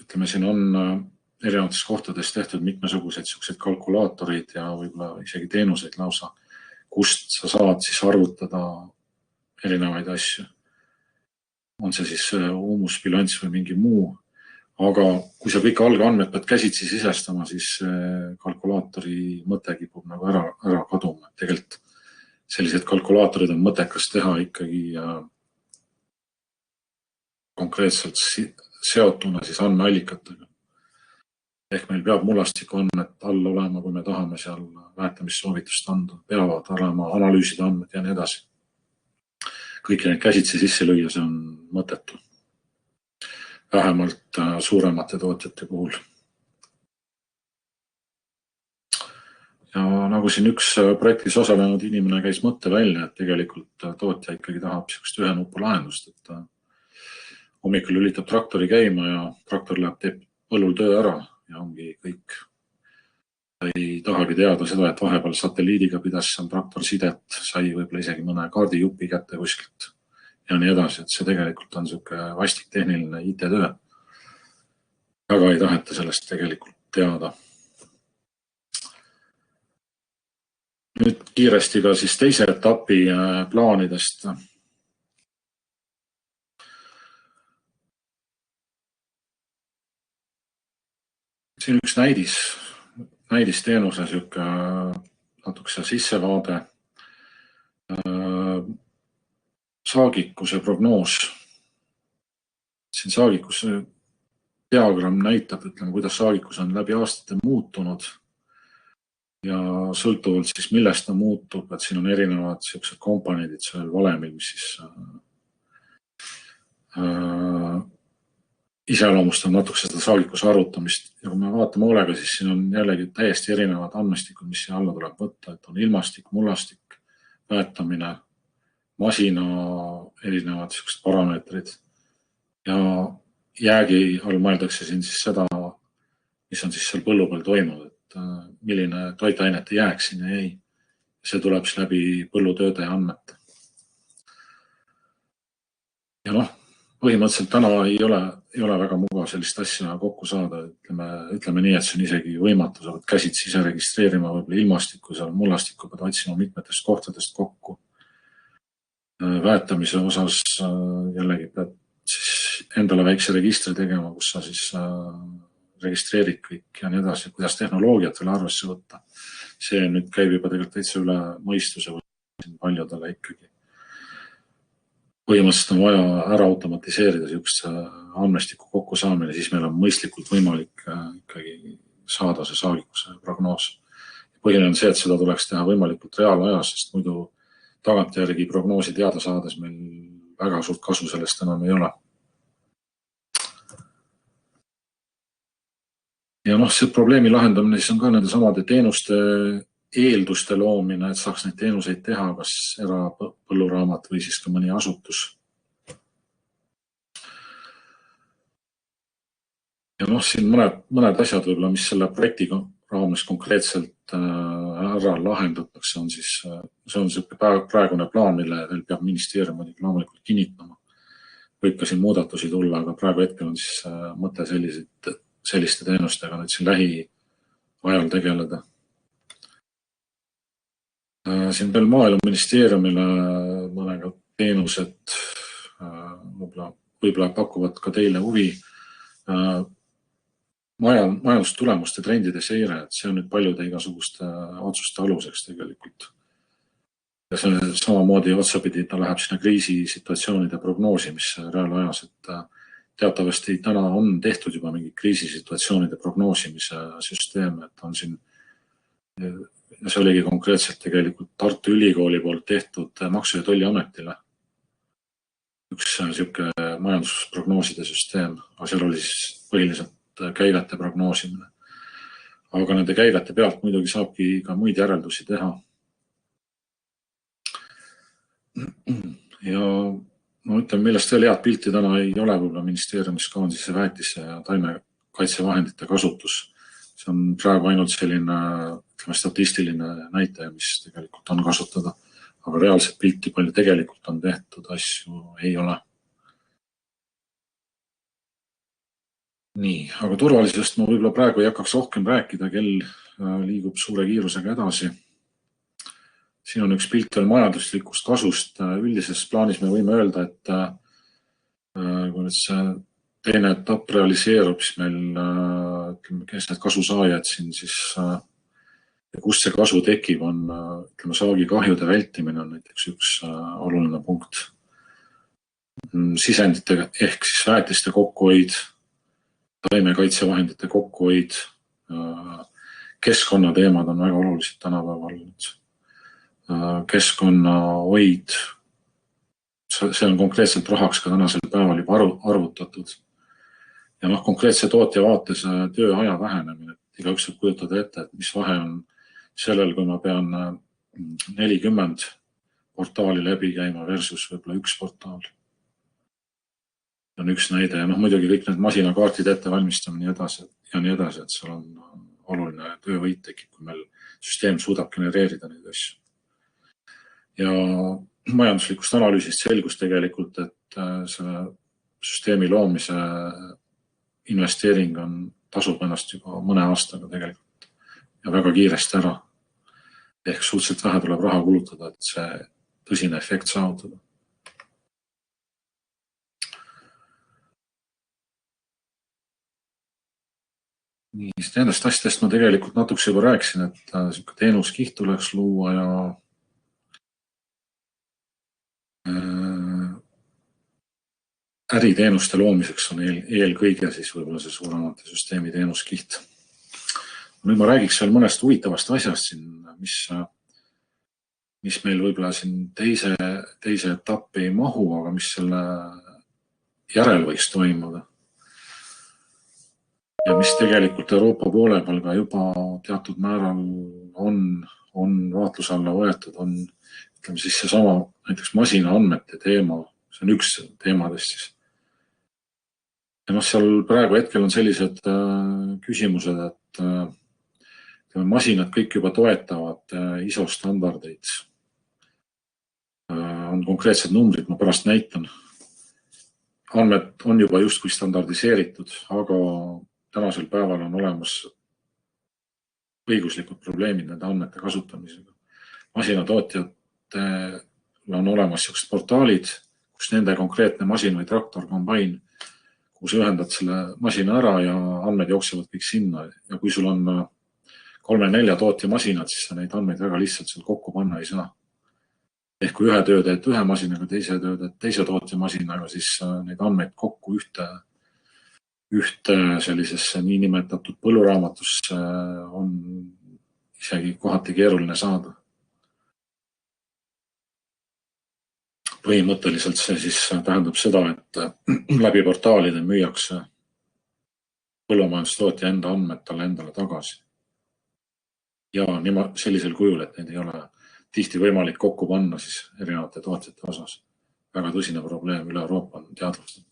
ütleme, siin on erinevates kohtades tehtud mitmesuguseid selliseid kalkulaatorid ja võib-olla isegi teenuseid lausa, kust sa saad siis arvutada erinevaid asju. On see siis humusbilanss või mingi muu, aga kui sa kõik algandmed pead käsitsi sisestama, siis kalkulaatori mõte kipub nagu ära kaduma. Tegelikult sellised kalkulaatorid on mõttekas teha ikkagi konkreetselt seotuna siis andmeallikatega. Ehk meil peab mullastiku andmed all olema, kui me tahame seal väetamissoovitust anda, peavad olema analüüsida andmed ja nii edasi. Kõiki neid käsitsi sisse lüüa, see on mõttetu. Vähemalt suuremate tootjate puhul. Ja nagu siin üks projektis osalenud inimene käis mõtte välja, et tegelikult tootja ikkagi tahab sellist ühe nupu lahendust, et hommikul lülitab traktori käima ja traktor läheb teeb põllul töö ära ja ongi kõik. Ta ei tahagi teada seda, et vahepeal satelliidiga pidas seal traktor sidet, sai võib-olla isegi mõne kaardijupi kätte kuskilt ja nii edasi, et see tegelikult on niisugune vastik tehniline IT-töö. Aga ei taheta sellest tegelikult teada. Nüüd kiiresti ka siis teise etapi plaanidest. Siin üks näidisteenuse natukese sissevaade. Saagikuse prognoos. Siin saagikuse diagramm näitab, kuidas saagikus on läbi aastate muutunud ja sõltuvalt siis millest ta muutub, et siin on erinevad sellised komponendid sellel valemil, mis siis iseloomustab natuke seda saagikuse arvutamist. Ja kui me vaatame hoolega, siis siin on jällegi täiesti erinevad andmestikud, mis siia alla tuleb võtta, et on ilmastik, mullastik, väetamine, masina, erinevad sellised parameetrid ja jäägi all mõeldakse siin siis seda, mis on siis seal põllu peal toimunud, et milline toitainete jääk sinna jäi. See tuleb siis läbi põllutööde ja andmete. Ja põhimõtteliselt täna ei ole väga mugav sellist asja kokku saada. Ütleme nii, et see on isegi võimatu. Sa pead käsitsi ise registreerima võib-olla ilmastikku, seal mullastikku pead otsima mitmetest kohtadest kokku. Väetamise osas jällegi pead siis endale väikse registri tegema, kus sa siis registreerid kõik ja nii edasi, kuidas tehnoloogiat veel arvesse võtta. See nüüd käib juba tegelikult täitsa üle mõistuse või paljudele ikkagi. põhimõtteliselt on vaja ära automatiseerida niisugust andmestiku kokkusaamine, siis meil on mõistlikult võimalik ikkagi saada see saagikuse prognoos. Põhiline on see, et seda tuleks teha võimalikult reaalajas, sest muidu tagantjärgi prognoosi teada saades meil väga suurt kasu sellest enam ei ole. Ja see probleemi lahendamine siis on ka nende samade teenuste eelduste loomine, et saaks neid teenuseid teha kas erapõlluraamat või siis ka mõni asutus. Ja siin mõned asjad võib-olla, mis selle projekti raames konkreetselt ära lahendatakse, on siis, see on praegune plaan, mille veel peab ministeerium loomulikult kinnitama. Võib ka siin muudatusi tulla, aga praegu hetkel on siis mõte selliste teenustega nüüd siin lähiajal tegeleda. Siin veel Maaeluministeeriumile mõnega teenused võib-olla pakuvad ka teile huvi. Majandustulemuste trendide seire, et see on nüüd paljude igasuguste otsuste aluseks tegelikult. Ja see samamoodi otsapidi, ta läheb sinna kriisisituatsioonide prognoosimisse reaalajas, et teatavasti täna on tehtud juba mingi kriisisituatsioonide prognoosimise süsteem, et on siin, ja see oligi konkreetselt tegelikult Tartu Ülikooli poolt tehtud Maksu- ja Tolliametile. Üks niisugune majandusprognooside süsteem, aga seal oli siis põhiliselt käivete prognoosimine. Aga nende käivete pealt muidugi saabki ka muid järeldusi teha. Ja ütleme, millest veel head pilti täna ei ole võib-olla ministeeriumis ka on siis see väetise ja taimekaitsevahendite kasutus. See on praegu ainult selline statistiline näitaja, mis tegelikult on kasutada. Aga reaalset pilti palju tegelikult on tehtud, asju ei ole. Nii, aga turvalisest ma võib-olla praegu ei hakkaks rohkem rääkida, kell liigub suure kiirusega edasi. Siin on üks pilt veel majanduslikust kasust. Üldises plaanis me võime öelda, et kui nüüd see teine etapp realiseerub, siis meil, kes need kasusaajad siin siis, kust see kasu tekib, on saagi kahjude vältimine on näiteks üks oluline punkt. Sisendite ehk siis väetiste kokkuhoid, taimekaitsevahendite kokkuhoid, keskkonnateemad on väga olulised tänapäeval. Keskkonnahoid, see on konkreetselt rahaks ka tänasel päeval juba arvutatud. Ja konkreetse tootja vaates tööaja vähenemine, et igaüks võib kujutada ette, et mis vahe on sellel, kui ma pean 40 portaali läbi käima versus võib-olla üks portaal. On üks näide ja muidugi kõik need masinakaartid ettevalmistamine ja nii edasi, et seal on oluline töövõit tekib, kui meil süsteem suudab genereerida neid asju. Ja majanduslikust analüüsist selgus tegelikult, et selle süsteemi loomise investeering tasub ennast juba mõne aastaga tegelikult ja väga kiiresti ära. Ehk suhteliselt vähe tuleb raha kulutada, et see tõsine efekt saavutada. Nii, nendest asjadest ma tegelikult natuke juba rääkisin, et teenuskiht tuleks luua ja äriteenuste loomiseks on eelkõige siis võib-olla see suuremate süsteemi teenuskiht. Nüüd ma räägiks veel mõnest huvitavast asjast siin, mis meil võib-olla siin teise etappi ei mahu, aga mis selle järel võiks toimuda. Ja mis tegelikult Euroopa poole peal ka juba teatud määral on vaatluse alla võetud, on ütleme siis seesama näiteks masinaandmete teema, see on üks teemadest siis. Ja seal praegu hetkel on sellised küsimused, et masinad kõik juba toetavad ISO standardeid. On konkreetsed numbrid, ma pärast näitan. Andmed on juba justkui standardiseeritud, aga tänasel päeval on olemas õiguslikud probleemid nende andmete kasutamisega. Masinatootjatel on olemas sellised portaalid, kus nende konkreetne masin või traktor kombain, kus ühendad selle masina ära ja andmed jooksevad kõik sinna. Ja kui sul on 3-4 tootja masinad, siis sa neid andmeid väga lihtsalt seal kokku panna ei saa. Ehk kui ühe töö teed ühe masinaga, teise töö teed teise tootja masinaga, siis neid andmeid kokku ühte sellisesse niinimetatud põlluraamatusse on isegi kohati keeruline saada. Põhimõtteliselt see siis tähendab seda, et läbi portaalide müüakse põllumajandustootja enda andmed talle endale tagasi. Ja sellisel kujul, et neid ei ole tihti võimalik kokku panna siis erinevate tootjate osas. Väga tõsine probleem üle Euroopa on teadvustatud.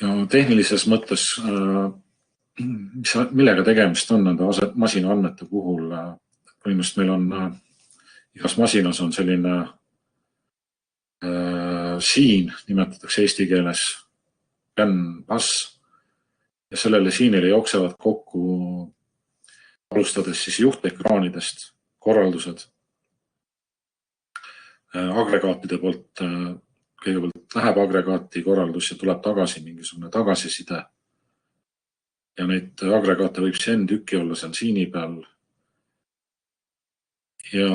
Ja tehnilises mõttes, millega tegemist on nende masina andmete puhul, põhimõtteliselt meil on igas masinas on selline siin, nimetatakse eesti keeles CAN-bus, ja sellele siinile jooksevad kokku, alustades siis juhtekraanidest, korraldused, agregaatide poolt, kõigepealt läheb agregaati korraldus ja tuleb tagasi mingisugune tagasiside. Ja neid agregaate võib see tükki olla seal siini peal. Ja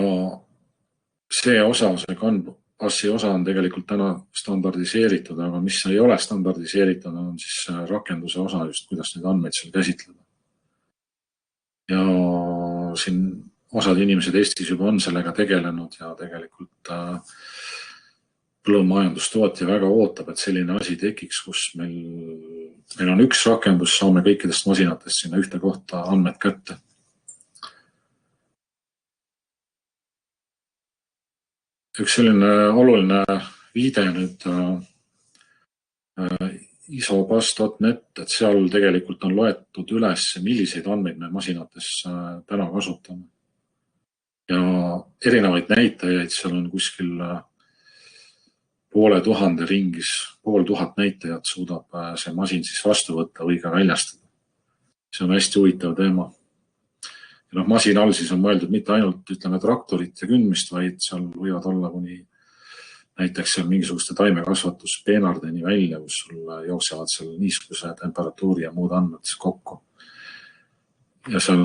see osa, see CAN-bussi osa on tegelikult täna standardiseeritud, aga mis ei ole standardiseeritud, on siis rakenduse osa just, kuidas neid andmeid seal käsitleda. Ja siin osad inimesed Eestis juba on sellega tegelenud ja tegelikult põllumajandustootja väga ootab, et selline asi tekiks, kus meil on üks rakendus, saame kõikidest masinatest sinna ühte kohta andmed kätte. Üks selline oluline viide nüüd isobus.net, et seal tegelikult on loetud üles, milliseid andmeid me masinates täna kasutame. Ja erinevaid näitajaid, seal on kuskil 500 ringis, 500 näitajat suudab see masin siis vastu võtta või ka väljastada. See on hästi huvitav teema. Ja masin all siis on mõeldud mitte ainult, ütleme, traktorit ja kündmist, vaid seal võivad olla kuni näiteks seal mingisuguste taimekasvatuspeenardeni välja, kus sul jooksevad seal niiskuse, temperatuuri ja muud andmed kokku. Ja seal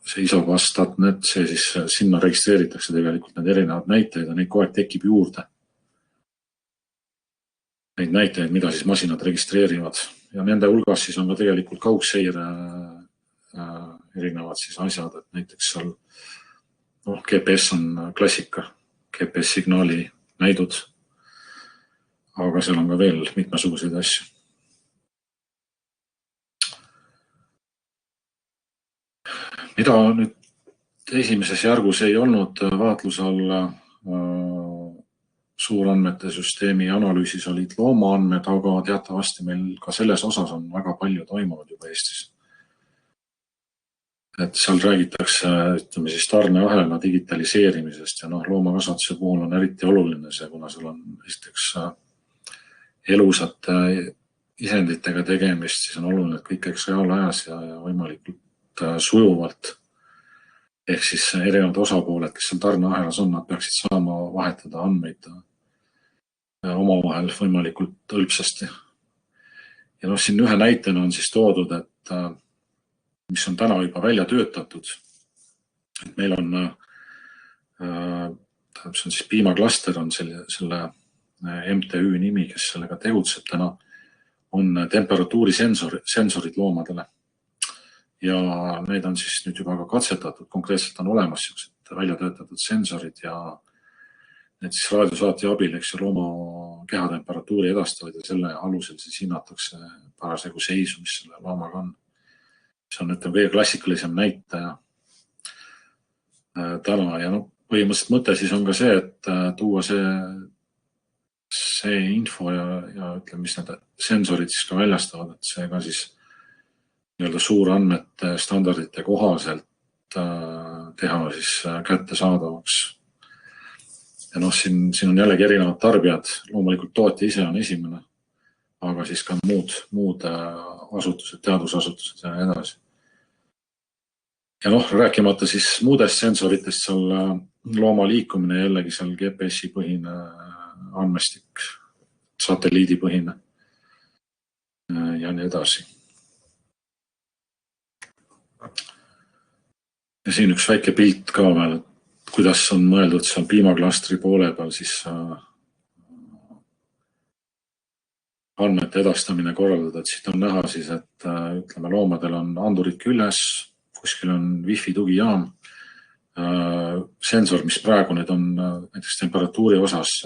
see isobus.net, see siis sinna registreeritakse tegelikult need erinevad näitajad ja neid kogu aeg tekib juurde. Neid näitajaid, mida siis masinad registreerivad. Ja nende hulgas siis on ka tegelikult kaugseire erinevad siis asjad, et näiteks seal GPS on klassika, GPS-signaali näidud, aga seal on ka veel mitmesuguseid asju. Mida nüüd esimeses järgus ei olnud vaatluse alla suurandmete süsteemi analüüsis olid loomaandmed, aga teatavasti meil ka selles osas on väga palju toimunud juba Eestis. Et seal räägitakse, ütleme siis tarneahela digitaliseerimisest ja loomakasvatuse puhul on eriti oluline see, kuna seal on esiteks elusate isenditega tegemist, siis on oluline, et kõik käiks reaalajas ja võimalikult sujuvalt. Ehk siis erinevad osapooled, kes seal tarneahelas on, nad peaksid saama vahetada andmeid omavahel võimalikult hõlpsasti. Ja siin ühe näitena on siis toodud, et mis on täna juba välja töötatud. Et meil on, see on siis piimaklaster on selle MTÜ nimi, kes sellega tegutseb täna, on temperatuurisensorid loomadele. Ja need on siis nüüd juba ka katsetatud, konkreetselt on olemas välja töötatud sensorid ja need siis raadiosaatja abil, eks looma kehatemperatuuri edastavad ja selle alusel siis hinnatakse parasjagu seisu, mis selle loomaga on. See on kõige klassikalisem näitaja täna ja põhimõtteliselt mõte siis on ka see, et tuua see info ja ütleme, mis need sensorid siis ka väljastavad, et see ka siis suurandmete standardite kohaselt teha siis kättesaadavaks. Ja siin on jällegi erinevad tarbijad, loomulikult tootja ise on esimene, aga siis ka muud asutused, teadusasutused ja edasi. Ja rääkimata siis muudest sensoritest, seal looma liikumine jällegi seal GPS-i põhine andmestik, satelliidi põhine ja nii edasi. Ja Ja siin üks väike pilt ka veel, kuidas on mõeldud seal piimaklastri poole peal siis andmete edastamine korraldada, et siit on näha siis, et ütleme, loomadel on andurid küljes, kuskil on wifi tugijaam, sensor, mis praegu nüüd on näiteks temperatuuri osas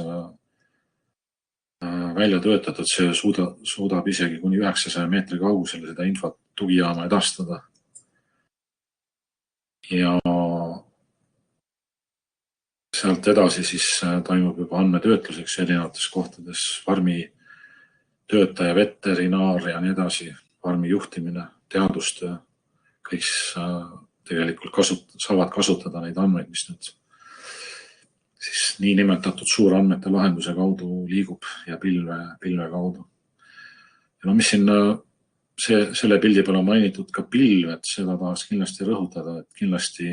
välja töötatud, see suudab isegi kuni 900 meetri kaugusele seda infot tugijaama edastada. Ja sealt edasi siis toimub juba andmetöötluseks erinevates kohtades, farmi töötaja, veterinaar ja nii edasi, farmi juhtimine, teadustöö, kõik tegelikult saavad kasutada neid andmeid, mis nüüd siis nii nimetatud suurandmete lahenduse kaudu liigub ja pilve kaudu. Ja no mis siin selle pildi peal on mainitud ka pilv, et seda tahaks kindlasti rõhutada, et kindlasti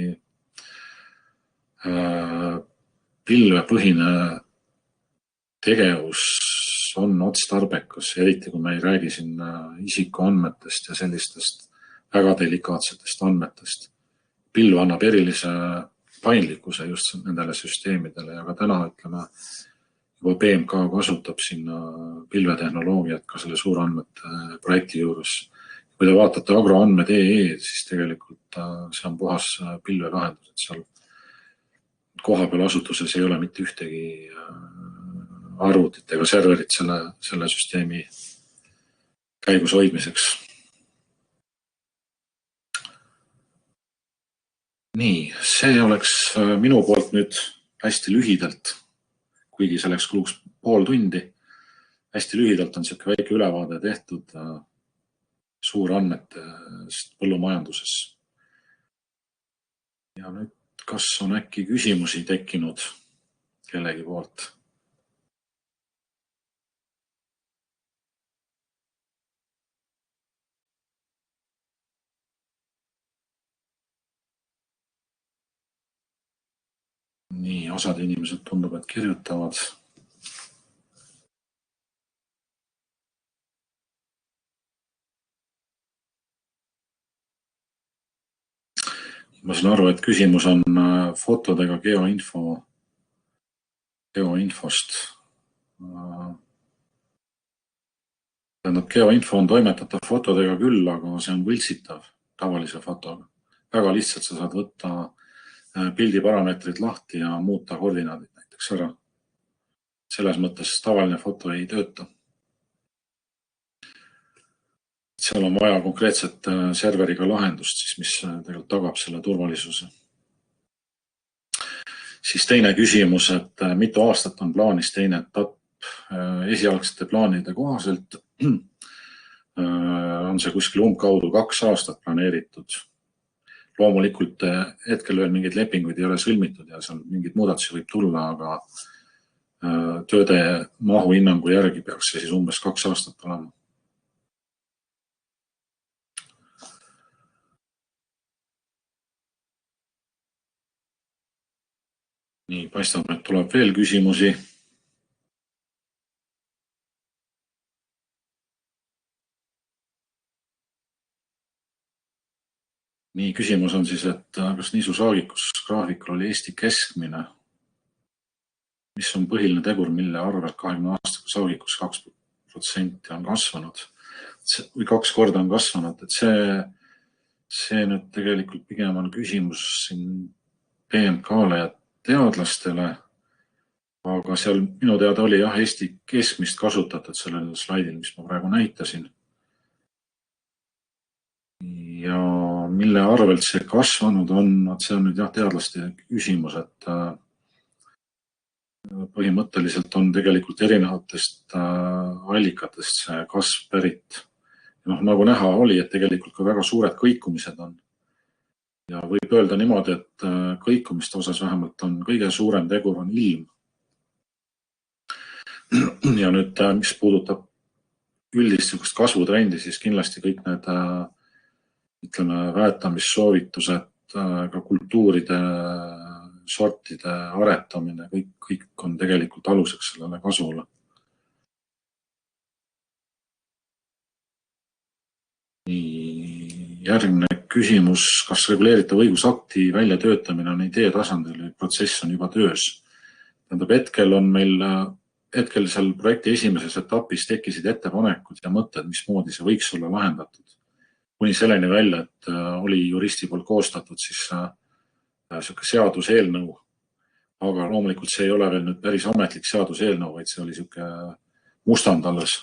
pilvepõhine tegevus on otstarbekas, eriti kui me ei räägi siin isikuandmetest ja sellistest väga delikaatsetest andmetest. Pilv annab erilise paindlikkuse just nendele süsteemidele ja ka täna, ütleme, juba BMK kasutab sinna pilvetehnoloogiat ka selle suurandmete projekti juures. Kui te vaatate agroandmed.ee, siis tegelikult see on puhas pilvelahendus, et seal kohapeal asutuses ei ole mitte ühtegi arvutit ega serverit selle süsteemi käigus hoidmiseks. Nii, see oleks minu poolt nüüd hästi lühidalt, kuigi selleks kuluks pool tundi. Hästi lühidalt on selline väike ülevaade tehtud suurandmetest põllumajanduses. Ja nüüd, kas on äkki küsimusi tekkinud kellegi poolt? Nii, osad inimesed tundub, et kirjutavad. Ma saan aru, et küsimus on fotodega geoinfost. Tähendab, geoinfo on toimetatav fotodega küll, aga see on võltsitav tavalise fotoga. Väga lihtsalt sa saad võtta pildi parameetrid lahti ja muuta koordinaadid näiteks ära. Selles mõttes tavaline foto ei tööta. Seal on vaja konkreetset serveriga lahendust, siis mis tegelikult tagab selle turvalisuse. Siis teine küsimus, et mitu aastat on plaanis teine etapp. Esialgsete plaanide kohaselt on see kuskil umbkaudu 2 aastat planeeritud. Loomulikult hetkel veel mingeid lepinguid ei ole sõlmitud ja seal mingid muudatusi võib tulla, aga tööde mahu hinnangu järgi peaks see siis umbes 2 aastat olema. Nii, paistab, et tuleb veel küsimusi. Nii, küsimus on siis, et kas niisusaagikus graafikul oli Eesti keskmine? Mis on põhiline tegur, mille arvelt 20 aastaga saagikus 2% on kasvanud? Või 2 korda on kasvanud, et see nüüd tegelikult pigem on küsimus siin BMK-le ja teadlastele, aga seal minu teada oli jah Eesti keskmist kasutatud sellel slaidil, mis ma praegu näitasin. Ja mille arvelt see kasvanud on, see on nüüd jah teadlaste küsimus, et põhimõtteliselt on tegelikult erinevatest allikatest see kasv pärit. Ja nagu näha oli, et tegelikult ka väga suured kõikumised on. Ja võib öelda niimoodi, et kõikumiste osas vähemalt on kõige suurem tegur on ilm. Ja nüüd, mis puudutab üldist kasvutrendi, siis kindlasti kõik need ütleme, väetamissoovitused, ka kultuuride, sortide aretamine, kõik on tegelikult aluseks sellele kasvule. Järgmine küsimus, kas reguleeritav õigusakti väljatöötamine on idee tasandil või protsess on juba töös. Tähendab, hetkel seal projekti esimeses etapis tekkisid ettepanekud ja mõtted, mismoodi see võiks olla lahendatud. Kuni selleni välja, et oli juristi poolt koostatud siis selline seaduseelnõu, aga loomulikult see ei ole veel nüüd päris ametlik seaduseelnõu, vaid see oli selline mustand alles.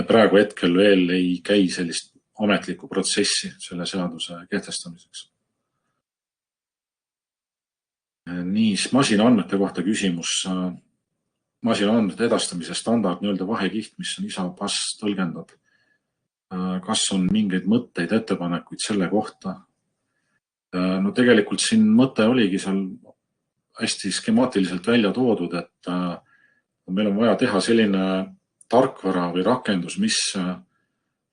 Praegu hetkel veel ei käi sellist ametlikku protsessi selle seaduse kehtestamiseks. Nii, masinaandmete kohta küsimus. Masinaandmete edastamise standard vahekiht, mis on ISO-pass tõlgendab. Kas on mingeid mõtteid, ettepanekuid selle kohta? No tegelikult siin mõte oligi seal hästi skemaatiliselt välja toodud, et meil on vaja teha selline tarkvara või rakendus, mis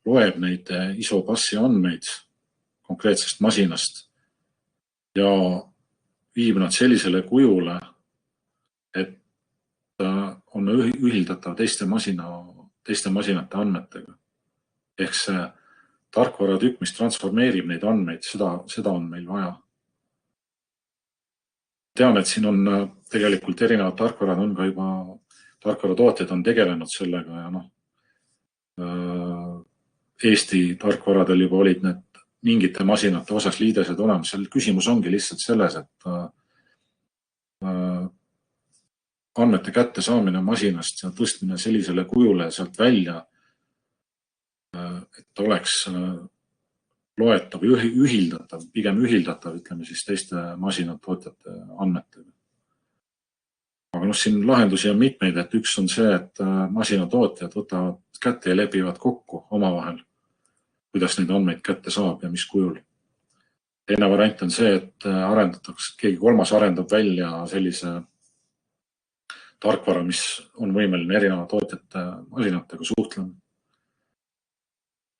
loeb neid ISO-passi andmeid konkreetsest masinast ja viib nad sellisele kujule, et on ühildatav teiste masinate andmetega. Ehk see tarkvaratükk, mis transformeerib neid andmeid, seda on meil vaja. Tean, et siin on tegelikult erinevad tarkvarad, on ka juba tarkvaratootjad on tegelenud sellega ja Eesti tarkvaradel juba olid need mingite masinate osas liidesed olemas. Seal küsimus ongi lihtsalt selles, et andmete kättesaamine masinast ja tõstmine sellisele kujule sealt välja, et oleks loetav või ühildatav, pigem ühildatav, ütleme siis teiste masinatootjate andmetega. Aga siin lahendusi on mitmeid, et üks on see, et masinatootjad võtavad kätte ja lepivad kokku omavahel, kuidas neid andmeid kätte saab ja mis kujul. Teine variant on see, et keegi kolmas arendab välja sellise tarkvara, mis on võimeline erineva tootjate masinatega suhtlema.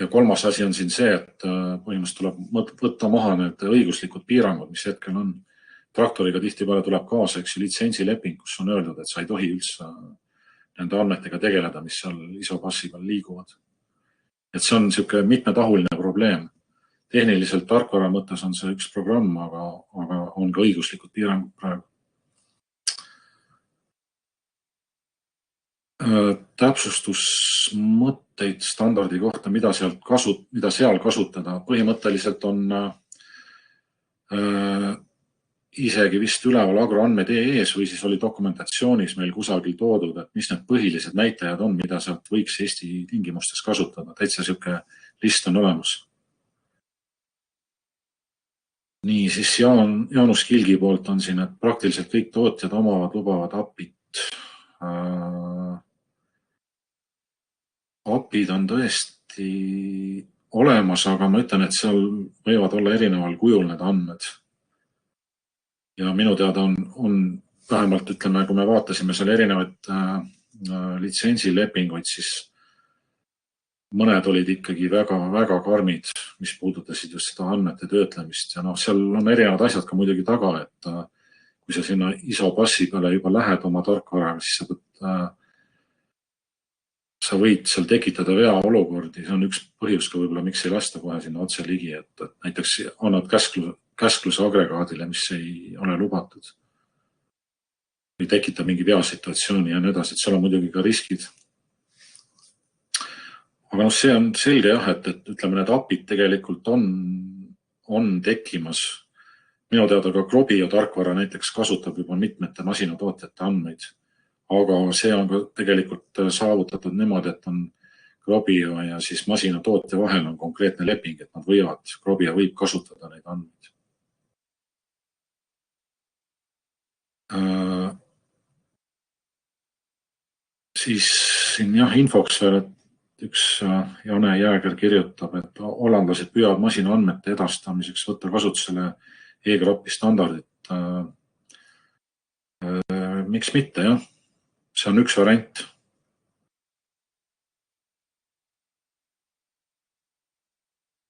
Ja kolmas asi on siin see, et põhimõtteliselt tuleb võtta maha need õiguslikud piirangud, mis hetkel on. Traktoriga tihtipeale tuleb kaasa litsentsileping, kus on öeldud, et sa ei tohi üldse nende andmetega tegeleda, mis seal ISO-passi peal liiguvad. Et see on selline mitmetahuline probleem. Tehniliselt tarkvara mõttes on see üks programm, aga on ka õiguslikud piirangud praegu. Täpsustusmõtteid standardi kohta, mida seal kasutada. Põhimõtteliselt on isegi vist üleval agroandmed.ee-s või siis oli dokumentatsioonis meil kusagil toodud, et mis need põhilised näitajad on, mida sealt võiks Eesti tingimustes kasutada. Täitsa selline list on olemas. Nii, siis Jaanus Kilgi poolt on siin, et praktiliselt kõik tootjad lubavad API-t. API-d on tõesti olemas, aga ma ütlen, et seal võivad olla erineval kujul need andmed. Ja minu teada on vähemalt, ütleme, kui me vaatasime seal erinevaid litsentsilepinguid, siis mõned olid ikkagi väga karmid, mis puudutasid just seda andmete töötlemist. Ja seal on erinevad asjad ka muidugi taga, et kui sa sinna ISO-passi peale juba lähed oma tarkvaraga, siis sa võid seal tekitada vea olukordi. See on üks põhjus ka võib-olla, miks ei lasta kohe sinna otse ligi, et näiteks annad käskluse agregaadile, mis ei ole lubatud. Või tekitab mingi veasituatsiooni ja nii edasi, et seal on muidugi ka riskid. Aga see on selge jah, et ütleme, need API-d tegelikult on tekkimas. Minu teada ka Grobio tarkvara näiteks kasutab juba mitmete masinatootjate andmeid. Aga see on ka tegelikult saavutatud niimoodi, et on Grobio ja siis masinatootja vahel on konkreetne leping, et nad Grobio võib kasutada neid andmeid. Siis siin infoks veel, et üks Jane Jääger kirjutab, et hollandlased püüavad masina andmete edastamiseks võtta kasutusele e-grappi standardit. Miks mitte, jah? See on üks variant.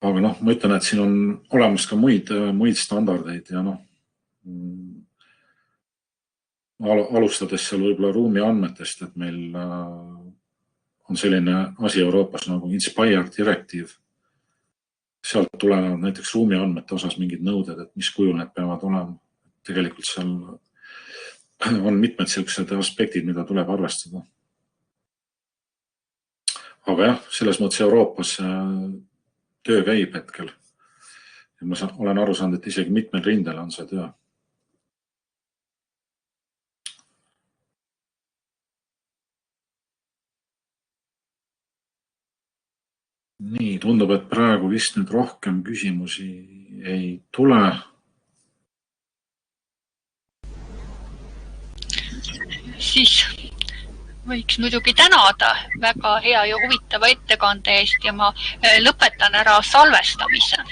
Aga ma ütlen, et siin on olemas ka muid standardeid ja alustades seal võib-olla ruumi andmetest, et meil on selline asi Euroopas nagu Inspire Directive, sealt tulenevad näiteks ruumiandmete osas mingid nõuded, et mis kujul need peavad olema. Tegelikult seal on mitmed sellised aspektid, mida tuleb arvestada. Aga jah, selles mõttes Euroopas töö käib hetkel. Ja ma olen aru saanud, et isegi mitmel rindel on see töö. Nii, tundub, et praegu vist nüüd rohkem küsimusi ei tule. Siis võiks muidugi tänada väga hea ja huvitava ettekande eest ja ma lõpetan ära salvestamise.